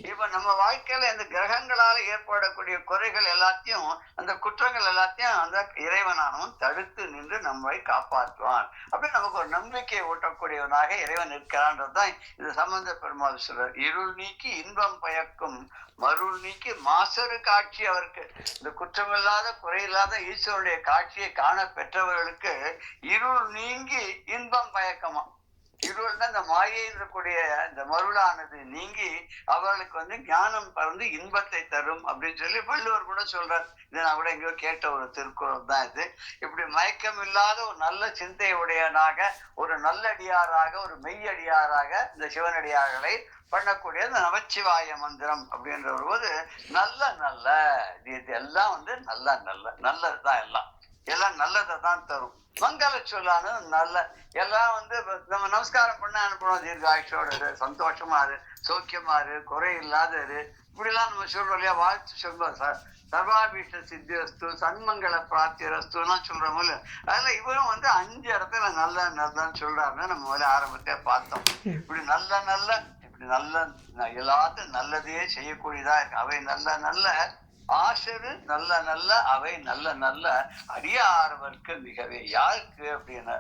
இப்ப நம்ம வாழ்க்கையில இந்த கிரகங்களால ஏற்படக்கூடிய குறைகள் எல்லாத்தையும், அந்த குற்றங்கள் எல்லாத்தையும் அந்த இறைவனானவன் தடுத்து நின்று நம்மை காப்பாற்றுவான். அப்படி நமக்கு ஒரு நம்பிக்கையை ஊட்டக்கூடியவனாக இறைவன் இருக்கிறான்றதுதான் இந்த சம்பந்த பெருமாள் சொல்றார். இருள் நீக்கி இன்பம் பயக்கும் மருள் நீக்கி மாசரு காட்சி அவருக்கு. இந்த குற்றமில்லாத குறையில்லாத ஈஸ்வருடைய காட்சியை காண பெற்றவர்களுக்கு இருள் நீங்கி இன்பம் பயக்கமா. இருள்னா இந்த மாயை இருக்கக்கூடிய இந்த மருளானது நீங்கி அவர்களுக்கு வந்து ஞானம் பறந்து இன்பத்தை தரும் அப்படின்னு சொல்லி வள்ளுவர் கூட சொல்றார். இதை நான் கூட எங்கேயோ கேட்ட ஒரு திருக்குறள் தான் இது. இப்படி மயக்கம் இல்லாத ஒரு நல்ல சிந்தையுடையனாக, ஒரு நல்லடியாராக, ஒரு மெய்யடியாராக இந்த சிவனடியார்களை பண்ணக்கூடிய இந்த நமச்சிவாய மந்திரம் அப்படின்ற போது நல்ல நல்ல இது எல்லாம் வந்து நல்லதுதான், எல்லாம் நல்லதை தான் தரும். மங்கள சொல்லானது நல்ல எல்லாம் வந்து நம்ம நமஸ்காரம் பண்ண அனுப்பணும். தீர்காயுஷோட இரு, சந்தோஷமா இரு, சௌக்கியமா இரு, குறை இல்லாத இரு, இப்படிலாம் நம்ம சொல்றோம் இல்லையா? வாழ்த்து சொல்றோம். சர்வாபீஷ்ட சித்திரஸ்து, சன்மங்கள பிராப்திரஸ்து எல்லாம் சொல்றோம் இல்ல? அதுல இவரும் வந்து 5 இடத்துல நல்லன்னு சொல்றாருன்னு நம்ம முதல்ல ஆரம்பத்தையே பார்த்தோம். இப்படி நல்ல எல்லாத்தையும் நல்லதையே செய்யக்கூடியதா இருக்கு. அவை நல்ல ஆசரு நல்ல அவை நல்ல அடியாரவர்க்கு மிகவே. யாருக்கு அப்படின்னா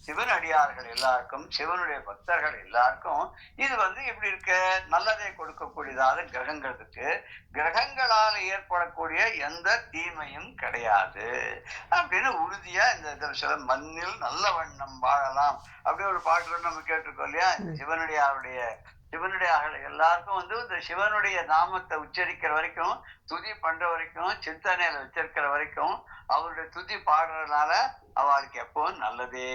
சிவனடியார்கள் எல்லாருக்கும், சிவனுடைய பக்தர்கள் எல்லாருக்கும் இது எப்படி இருக்கு, நல்லதை கொடுக்கக்கூடியதாக கிரகங்கள் இருக்கு. கிரகங்களால் ஏற்படக்கூடிய எந்த தீமையும் கிடையாது அப்படின்னு உறுதியா இந்த இதுல சொல்ல. மண்ணில் நல்ல வண்ணம் வாழலாம் அப்படி ஒரு பாட்டு நம்ம கேட்டிருக்கோம் இல்லையா. சிவனுடைய எல்லாருக்கும் இந்த சிவனுடைய நாமத்தை உச்சரிக்கிற வரைக்கும், துதி பண்ற வரைக்கும், சிந்தனையில வச்சிருக்கிற வரைக்கும், அவருடைய துதி பாடுறதுனால அவளுக்கு எப்பவும் நல்லதே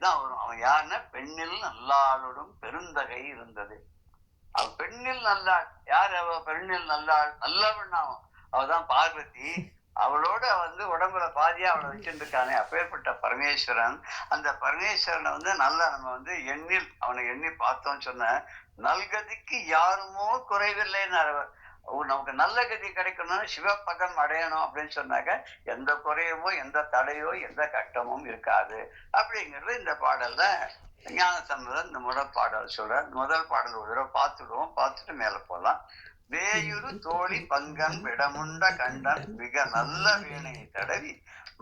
தான் வரும். அவன் யாருன்னா பெண்ணில் நல்லாளோடும் பெருந்தகை இருந்தது. அவ பெண்ணில் நல்லாள். யார் அவ? பெண்ணில் நல்லாள், நல்லவன். அவதான் பார்வதி. அவளோட உடம்புல பாதியா அவளை வச்சுட்டு இருக்கானே, அப்பேற்பட்ட பரமேஸ்வரன். அந்த பரமேஸ்வரனை நல்லா நம்ம அவனை எண்ணி பார்த்தோம்னு சொன்ன, நல்கதிக்கு யாருமோ குறைவில்லைன்னு. நமக்கு நல்ல கதி கிடைக்கணும்னு சிவபதம் அடையணும் அப்படின்னு சொன்னாக்க எந்த குறையுமோ, எந்த தடையோ, எந்த கட்டமும் இருக்காது அப்படிங்கிறது இந்த பாடல்ல ஞானசம்பந்தர் இந்த முதல் பாடல் சொல்ற. முதல் பாடல் ஒரு தடவை பார்த்துடுவோம், பார்த்துட்டு மேல போலாம். வேயுறு தோழி பங்கன் விடமுண்ட கண்டன் மிக நல்ல வீணையை தடவி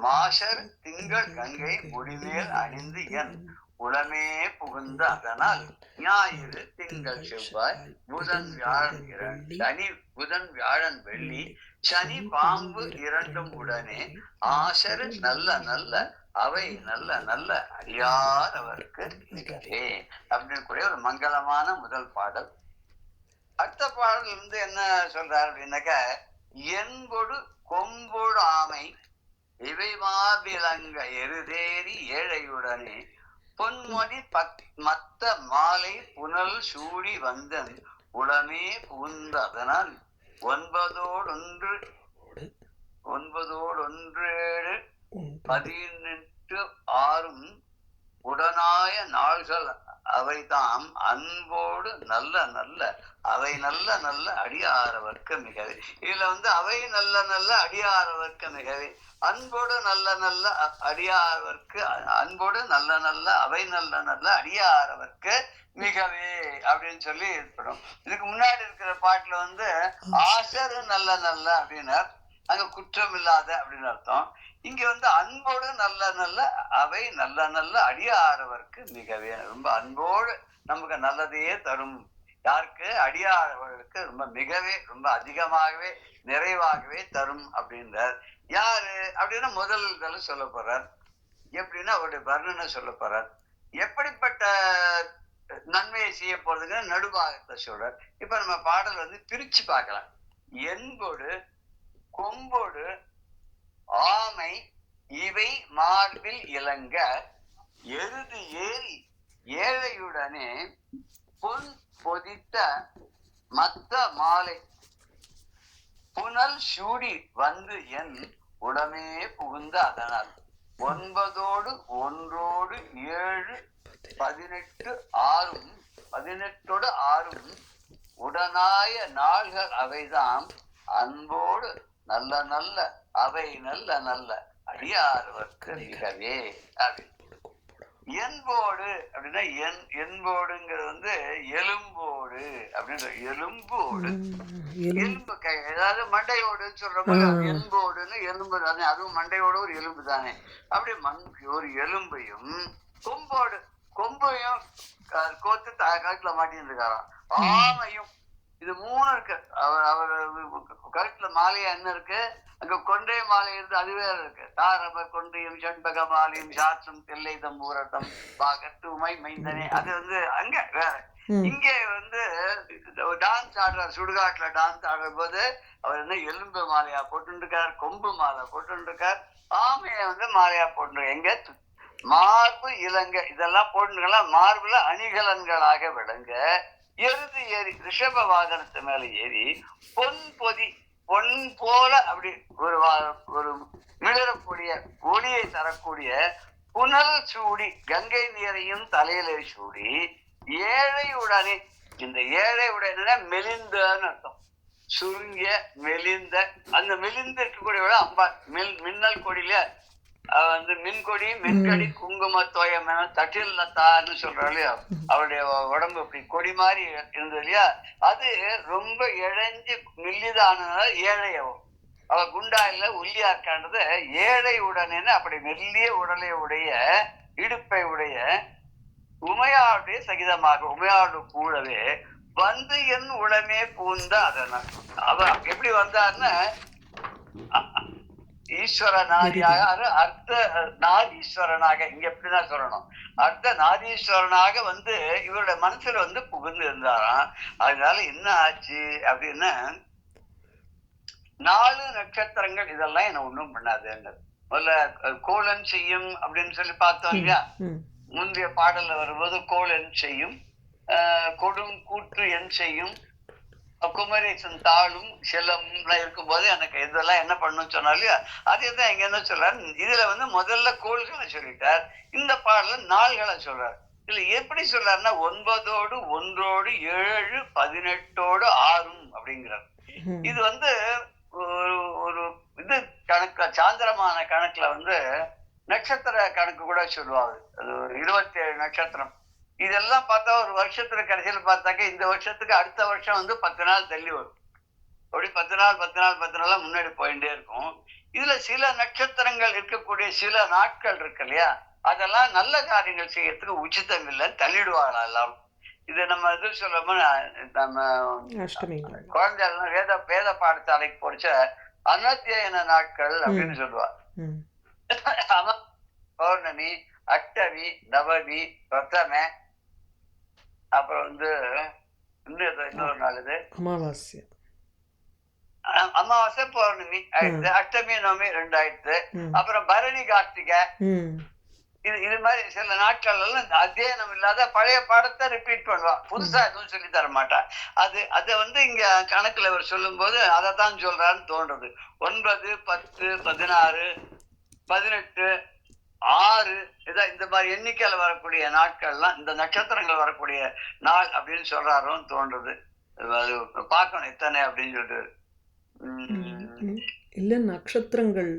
மாஷர் திங்கள் கங்கை முடிமேல் அணிந்து என் உளமே புகுந்த அதனால் ஞாயிறு திங்கள் செவ்வாய் புதன் வியாழன் சனி, புதன் வியாழன் வெள்ளி சனி பாம்பு இரண்டும் உடனே ஆசரு நல்ல நல்ல அவை நல்ல நல்ல அடியாரவர்க்கு நிகழே அப்படின்னு கூட ஒரு மங்களமான முதல் பாடல். அடுத்த பாடல் என்ன சொல்றாரு அப்படின்னாக்க, என்பொடு கொம்பொடு ஆமை இவை மாவிலங்க எருதேறி ஏழையுடனே பொன்மொழி மத்த மாலை புனல் சூடி வந்தன் உளமே புகுந்த அதனால் ஒன்பதோடு ஒன்றேழு 18 6 உடனாய நாள்கள் அவைதாம் அன்போடு நல்ல நல்ல அவை நல்ல நல்ல அடியாரவர்க்க மிகவே. இதுல அவை நல்ல நல்ல அடியாரவர்க்க மிகவே, அன்போடு நல்ல நல்ல அடியாரவர்க்கு, அன்போடு நல்ல நல்ல அவை நல்ல நல்ல அடியாரவர்க்கு மிகவே அப்படின்னு சொல்லி ஏற்படும். இதுக்கு முன்னாடி இருக்கிற பாட்டுல ஆசரு நல்ல நல்ல அப்படின்னார், அங்க குற்றம் இல்லாத அப்படின்னு அர்த்தம். இங்க அன்போடு நல்ல நல்ல அவை நல்ல நல்ல அடியாரவர்க்கு மிகவே, ரொம்ப அன்போடு நமக்கு நல்லதையே தரும். யாருக்கு? அடியாரவர்களுக்கு ரொம்ப மிகவே, ரொம்ப அதிகமாகவே, நிறைவாகவே தரும் அப்படின்றார். யாரு அப்படின்னா முதல் இதெல்லாம் சொல்ல போறார். எப்படின்னா அவருடைய வர்ணனை சொல்ல போறார். எப்படிப்பட்ட நன்மையை செய்ய போறதுங்க நடுபாகத்தை சொல்றார். இப்ப நம்ம பாடல் பிரிச்சு பார்க்கலாம். என்போடு கொம்போடு ஆமை இவை மார்பில் இலங்க எருது ஏறி ஏழையுடனே பொன் பொதித்த மத்த மாலை புனல் சூடி வந்து என் உடமே புகுந்த அதனால் 9 ஒன்றோடு 7 18 6 உடனாய நாள்கள் அவைதாம் அன்போடு நல்ல நல்ல அவை நல்ல நல்ல அடியார்வர்க்கு மிகவே. என்போடு அப்படின்னா என்போடுங்கிறது எலும்போடு அப்படின்ற, எலும்போடு எலும்பு கை, அதாவது மண்டையோடுன்னு சொல்றோம். என்போடுன்னு எலும்பு தானே, அதுவும் மண்டையோட ஒரு எலும்பு தானே. அப்படி ஒரு எலும்பையும் கொம்பையும் கோத்து கழுத்துல மாட்டின்னு இருக்காராம். ஆமையும், இது 3 இருக்கு. அவர் கழுத்துல மாலையா என்ன இருக்கு, அங்க கொண்டை மாலை இருந்து அது வேற இருக்கு. தாரப கொன்றையும் செண்பக மாலையும் சாற்றும் தெல்லை தம்பூரத்தம் பாகத்துமை மைந்தனே, அது அங்க வேற. இங்கே டான்ஸ் ஆடுறார், சுடுகாட்டுல டான்ஸ் ஆடுற போது அவர் என்ன எலும்பு மாலையா போட்டு இருக்கார், கொம்பு மாலை போட்டு இருக்கார், ஆமைய மாலையா போட்டு. எங்க மார்பு இலங்க இதெல்லாம் போட்டுக்கலாம், மார்புல அணிகலன்களாக விளங்க. எருது ஏறி ரிஷப வாகனத்து மேல ஏறி பொன் போல அப்படி ஒரு மிளறக்கூடிய ஒளியை தரக்கூடிய புனல் சூடி கங்கை நீரையும் தலையில சூடி ஏழையுடனே, இந்த ஏழையுடனே மெலிந்தன்னு அர்த்தம், சுருங்கிய மெலிந்த, அந்த மெலிந்து இருக்கக்கூடிய அம்பா மின்னல் கொடியில மின்கொடி மென்கடி குங்கும தோயம் தட்டில் லத்தான்னு சொல்றாள் இல்லையா, அவருடைய உடம்பு அப்படி கொடி மாதிரி இருந்தது இல்லையா, அது ரொம்ப இழைஞ்சு மெல்லிதானதுனால ஏழையவும். அவ குண்டா இல்ல ஒல்லியா இருக்கான்றது ஏழை உடனேன்னு அப்படி மெல்லிய உடலை உடைய இடுப்பை உடைய உமையாளுடைய சகிதமாக உமையாடு கூடவே வந்து என் உளமே பூந்த அதன அவ எப்படி வந்தாருன்னா ஈஸ்வரனாதியாக அர்த்த நாதீஸ்வரனாக இங்க எப்படிதான் சொல்லணும், அர்த்த நாதீஸ்வரனாக வந்து இவருடைய மனசுல வந்து புகுந்து இருந்தாராம். அதனால என்ன ஆச்சு அப்படின்னா 4 நட்சத்திரங்கள் இதெல்லாம் என்ன ஒண்ணும் பண்ணாதுன்னு முதல்ல கோலன் செய்யும் அப்படின்னு சொல்லி பார்த்தோம் இல்லையா. முந்தைய பாடல்ல வரும்போது கோலன் செய்யும், கொடும் கூற்று என் செய்யும், குமரேசன் தாளும் செல்லம் இருக்கும்போது எனக்கு இதெல்லாம் என்ன பண்ணணும்னு சொன்னாலும் அதே தான் இங்க என்ன சொல்றாரு. இதுல வந்து முதல்ல கோள்களை சொல்லிட்டார், இந்த பாடல நாள்களை சொல்றாரு. இதுல எப்படி சொல்றாருன்னா 9 1 7 18 6 அப்படிங்கிறார். இது வந்து ஒரு இது கணக்கு சாந்திரமான கணக்குல வந்து நட்சத்திர கணக்கு கூட சொல்லுவாங்க. அது 27 நட்சத்திரம். இதெல்லாம் பார்த்தா ஒரு வருஷத்துல கடைசியில் பார்த்தாக்க இந்த வருஷத்துக்கு அடுத்த வருஷம் வந்து 10 நாள் தள்ளி வரும். அப்படி 10 நாள் முன்னாடி போயிட்டே இருக்கும். இதுல சில நட்சத்திரங்கள் இருக்கக்கூடிய சில நாட்கள் இருக்கு இல்லையா, அதெல்லாம் நல்ல காரியங்கள் செய்யறதுக்கு உச்சிதம் இல்லை, தள்ளிடுவாங்களா எல்லாரும். இது நம்ம இது சொல்லமோ நம்ம குழந்தைகள் வேத பாடசாலைக்கு போடிச்ச அனத்தியன நாட்கள் அப்படின்னு சொல்லுவா. பௌர்ணமி, அஷ்டமி, நவமி, பிரதம, அப்புறம் வந்து இன்னொரு நாள் இது அமாவாசை பௌர்ணமி ஆயிடுது, அஷ்டமி நவமி 2 ஆயிடுது, அப்புறம் பரணி கார்த்திகை. இது மாதிரி சில நாட்கள் எல்லாம் அத்தியனம் இல்லாத பழைய பாடத்தை ரிப்பீட் பண்ணுவா, புதுசா எதுவும் சொல்லி தர மாட்டா. அதை வந்து இங்க கணக்குல அவர் சொல்லும் போது அதைத்தான் சொல்றான்னு தோன்றது. 9 10 16 18 6 இதான் இந்த மாதிரி எண்ணிக்கையில வரக்கூடிய நாட்கள்லாம் இந்த நட்சத்திரங்கள் வரக்கூடிய நாள் அப்படின்னு சொல்றாரோன்னு தோன்றது. அது பார்க்கணும் எத்தனை அப்படின்னு சொல்லிட்டு. இல்ல நட்சத்திரங்கள்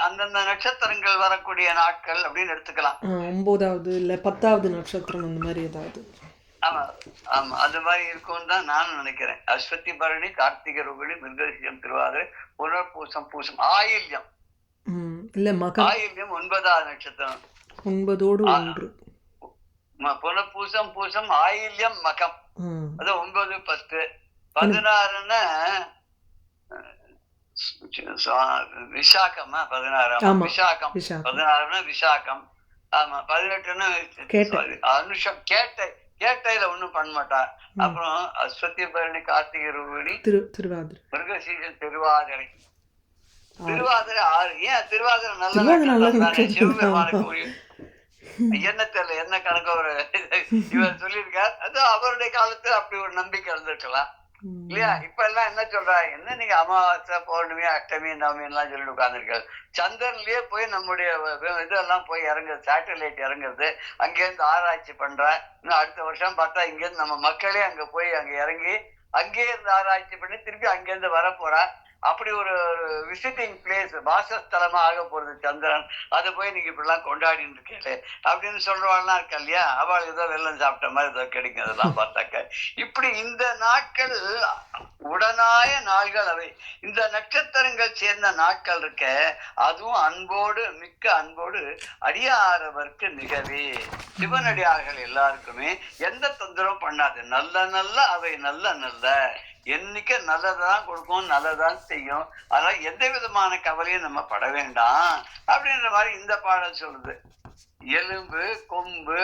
அந்தந்த நட்சத்திரங்கள் வரக்கூடிய நாட்கள் அப்படின்னு எடுத்துக்கலாம். 9வது இல்ல 10வது நட்சத்திரம் அந்த மாதிரி ஏதாவது. ஆமா ஆமா அது மாதிரி இருக்கும்னு தான் நான் நினைக்கிறேன். அஸ்வதி பரணி, கார்த்திகை, ரோகிணி, மிருகசீரிஷம், திருவாதிரை, புனர்பூசம், பூசம், ஆயில்யம். இல்ல மகம். ஆயில்யம் 9வது நட்சத்திரம். 9ஓடு 1. புனர்பூசம், பூசம், ஆயில்யம், மகம். அது 9 10 16ன்னா விசாகமா 16 விசாகம் 16ன்னா விசாகம். ஆமா 18ன்னா அனுஷம் கேட்டையில ஒண்ணும் பண்ண மாட்டா. அப்புறம் அஸ்வதி பரணி, கார்த்திகை, ரோகிணி, மிருகசீரிஷம், திருவாதிரை. 6. ஏன் திருவாதிரை நல்ல சிவபெருமானுக்கு என்ன தெரியல, என்ன கணக்கு ஒரு இவர் சொல்லியிருக்கார். அது அவருடைய காலத்துல அப்படி ஒரு நம்பிக்கை இருந்திருக்கலாம் இல்லையா. இப்ப எல்லாம் என்ன சொல்றா, என்ன நீங்க அமாவாசை பௌர்ணமி அஷ்டமி நவமி எல்லாம் சொல்லிட்டு உட்கார்ந்துருக்காரு. சந்திரன்லயே போய் நம்முடைய இதெல்லாம் போய் இறங்குறது, சேட்டலைட் இறங்குறது, அங்கேருந்து ஆராய்ச்சி பண்ற. இன்னும் அடுத்த வருஷம் பார்த்தா இங்கேருந்து நம்ம மக்களே அங்க போய் அங்க இறங்கி அங்கே இருந்து ஆராய்ச்சி பண்ணி திருப்பி அங்கேருந்து வர போறா. அப்படி ஒரு விசிட்டிங் பிளேஸ், வாசஸ்தலமா ஆக போறது சந்திரன். அதை போய் நீங்க இப்படிலாம் கொண்டாடிட்டு இருக்கீங்களே அப்படின்னு சொல்றவாள்லாம் இருக்கா இல்லையா. அவள் ஏதோ வெள்ளம் சாப்பிட்ட மாதிரி ஏதோ கிடைக்கும் அதெல்லாம் பார்த்தாக்க. இப்படி இந்த நாட்கள் உடனாய நாள்கள் அவை. இந்த நட்சத்திரங்கள் சேர்ந்த நாட்கள் இருக்க, அதுவும் அன்போடு மிக்க அன்போடு அடியாரவர்க்கு மிகவே சிவனடியார்கள் எல்லாருக்குமே எந்த தொந்தரவும் பண்ணாது. நல்ல நல்ல அவை நல்ல நல்ல எண்ணிக்கை நல்லதான் கொடுக்கும், நல்லதான் செய்யும். அதனால எந்த விதமான கவலையும் நம்ம பட வேண்டாம் அப்படின்ற மாதிரி இந்த பாடல் சொல்லுது. எலும்பு, கொம்பு,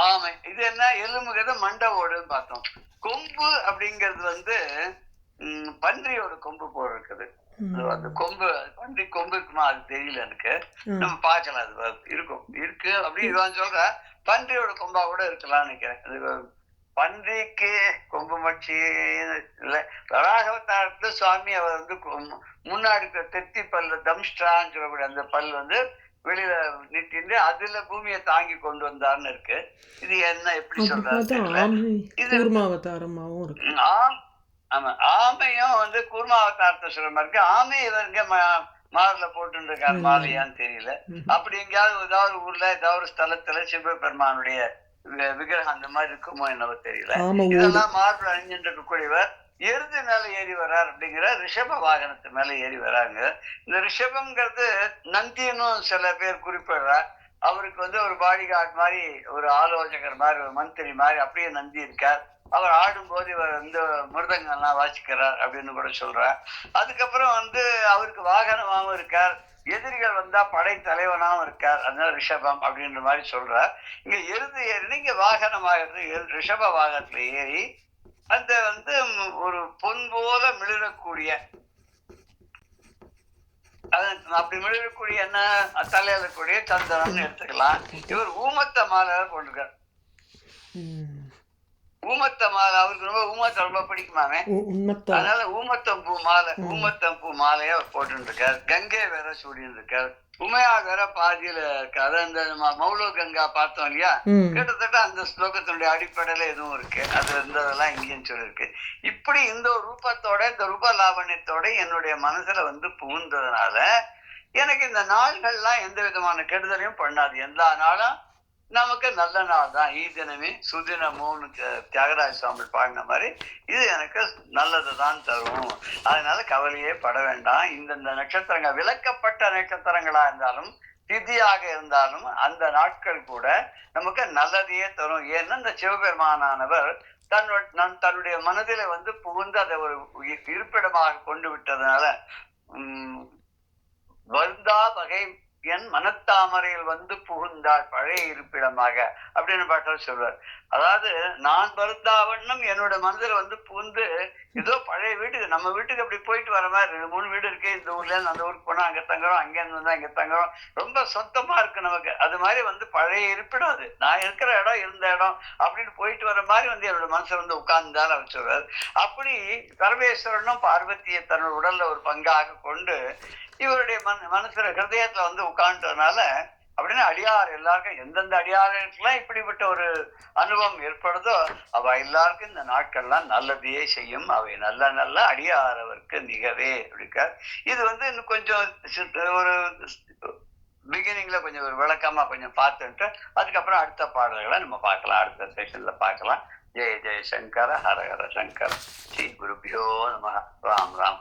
ஆமை. இது என்ன, எலும்புங்கிறது மண்டை ஓடுன்னு பார்த்தோம். கொம்பு அப்படிங்கிறது வந்து பன்றியோட கொம்பு போல இருக்குது. அந்த கொம்பு பன்றி கொம்பு இருக்குமா அது தெரியல எனக்கு, நம்ம பார்க்கலாம். அது இருக்கும் இருக்கு அப்படின்னு சொல்ற. பன்றியோட கொம்பா கூட இருக்கலாம்னு நினைக்கிறேன். அது பன்றிக்கு கொம்பு மச்சி இல்லை. வராகவதாரத்துல சுவாமி அவர் வந்து முன்னாடி தெத்தி பல்லு தம்ஷ்டான்னு சொல்லக்கூடிய அந்த பல் வந்து வெளியில நீட்டிட்டு அதுல பூமியை தாங்கி கொண்டு வந்தார்னு இருக்கு. இது என்ன எப்படி சொல்றாரு, இது ஆமா ஆமையும் வந்து கூர்மாவதாரத்தை சொல்ற மாதிரி இருக்கு. ஆமை இவருங்க மாறுல போட்டு இருக்காரு, மாலையான்னு தெரியல. அப்படி எங்கேயாவது ஏதாவது ஊர்ல ஏதாவது ஒரு ஸ்தலத்துல சிவபெருமானுடைய விக்கிரகம் அந்த மாதிரி இருக்குமோ என்னவோ தெரியல. இதெல்லாம் மார்பிள் அணிஞ்சிட்டு இருக்கக்கூடியவர் எருது மேல ஏறி வர்றார் அப்படிங்கிற ரிஷப வாகனத்து மேல ஏறி வராங்க. இந்த ரிஷபம்ங்கிறது நந்தின்னு சில பேர் குறிப்பிடுறார். அவருக்கு வந்து ஒரு பாடி கார்டு மாதிரி, ஒரு ஆலோசகர் மாதிரி, ஒரு மந்திரி மாதிரி அப்படியே நந்தி இருக்கார். அவர் ஆடும்போது இவர் வந்து மிருதங்கம்லாம் வாசிக்கிறார் அப்படின்னு கூட சொல்றார். அதுக்கப்புறம் வந்து அவருக்கு வாகனமாகவும் இருக்கார். எதிரிகள் வந்தா படை தலைவனாகவும் இருக்கார். அதனால ரிஷபம் அப்படின்ற மாதிரி சொல்றார். இங்க எருது ஏறினா இங்க வாகனமாகிறது ரிஷப வாகனத்துல ஏறி அந்த வந்து ஒரு பொன் போல மிளிரக்கூடிய, அப்படி மிளிரக்கூடிய என்ன தலையில கூடிய சந்தனம்னு எடுத்துக்கலாம். இவர் ஊமத்த மாலை கொண்டிருக்கார். ஊமத்த மாலை அவருக்கு ரொம்ப பிடிக்குமாமே. அதனால ஊமத்தம் பூ மாலைய அவர் போட்டு இருக்காரு. கங்கை வேற சூடின்னு இருக்காரு. உமையா வேற பாதியில இருக்காது. அந்த மௌலோ கங்கா பார்த்தோம் இல்லையா, கிட்டத்தட்ட அந்த ஸ்லோகத்தினுடைய அடிப்படையில எதுவும் இருக்கு. அது இருந்ததெல்லாம் இங்கேன்னு சொல்லியிருக்கு. இப்படி இந்த ஒரு ரூபத்தோட, இந்த ரூப லாவண்யத்தோட என்னுடைய மனசுல வந்து புகுந்ததுனால எனக்கு இந்த நாள்கள்லாம் எந்த விதமான கெடுதலையும் பண்ணாது. எல்லா நாளும் நமக்கு நல்ல நாள் தான். ஈதினமே சுதினமும் தியாகராஜ சுவாமி பாடின மாதிரி இது எனக்கு நல்லதுதான் தரும். அதனால கவலையே பட வேண்டாம். இந்தந்த நட்சத்திரங்கள் விலக்கப்பட்ட நட்சத்திரங்களா இருந்தாலும் திதியாக இருந்தாலும் அந்த நாட்கள் கூட நமக்கு நல்லதையே தரும். ஏன்னா இந்த சிவபெருமானானவர் தன்னுடைய மனதில வந்து புகுந்து அதை ஒரு இருப்பிடமாக கொண்டு விட்டதுனால வருந்தா வகை என் மனத்தாமரையில் வந்து புகுந்தாள் பழைய இருப்பிடமாக அப்படின்னு பாட்டர் சொல்வார். அதாவது நான் வருந்தாவண்ணம் என்னோட மனதில் வந்து புகுந்து ஏதோ பழைய வீட்டுக்கு, நம்ம வீட்டுக்கு அப்படி போயிட்டு வர மாதிரி 2-3 வீடு இருக்கு. இந்த ஊர்ல இருந்து அந்த ஊருக்கு போனா அங்க தங்குறோம், அங்க இருந்து வந்தா இங்க தங்குறோம், ரொம்ப சொந்தமா இருக்கு நமக்கு. அது மாதிரி வந்து பழைய இருப்பிடம், அது நான் இருக்கிற இடம், இருந்த இடம் அப்படின்னு போயிட்டு வர மாதிரி வந்து என்னோட மனசுல வந்து உட்கார்ந்தால் அவர் சொல்றாரு. அப்படி பரமேஸ்வரனும் பார்வதியை தன்னோட உடல்ல ஒரு பங்காக கொண்டு இவருடைய மனசுல ஹிருதயத்துல வந்து உட்கார்ந்ததுனால அப்படின்னு அடியார் எல்லாருக்கும், எந்தெந்த அடியார்களுக்கெல்லாம் இப்படிப்பட்ட ஒரு அனுபவம் ஏற்படுதோ அவ எல்லாருக்கும் இந்த நாட்கள்லாம் நல்லதையே செய்யும். அவை நல்ல நல்ல அடியாரவருக்கு நிகவே இருக்க. இது வந்து இன்னும் கொஞ்சம் ஒரு பிகினிங்ல கொஞ்சம் ஒரு விளக்கமா கொஞ்சம் பார்த்துட்டு அதுக்கப்புறம் அடுத்த பாடல்களை நம்ம பார்க்கலாம், அடுத்த செஷன்ல பார்க்கலாம். ஜெய ஜெய சங்கர ஹர ஹர சங்கர. ஸ்ரீ குருபியோ நம. ராம் ராம்.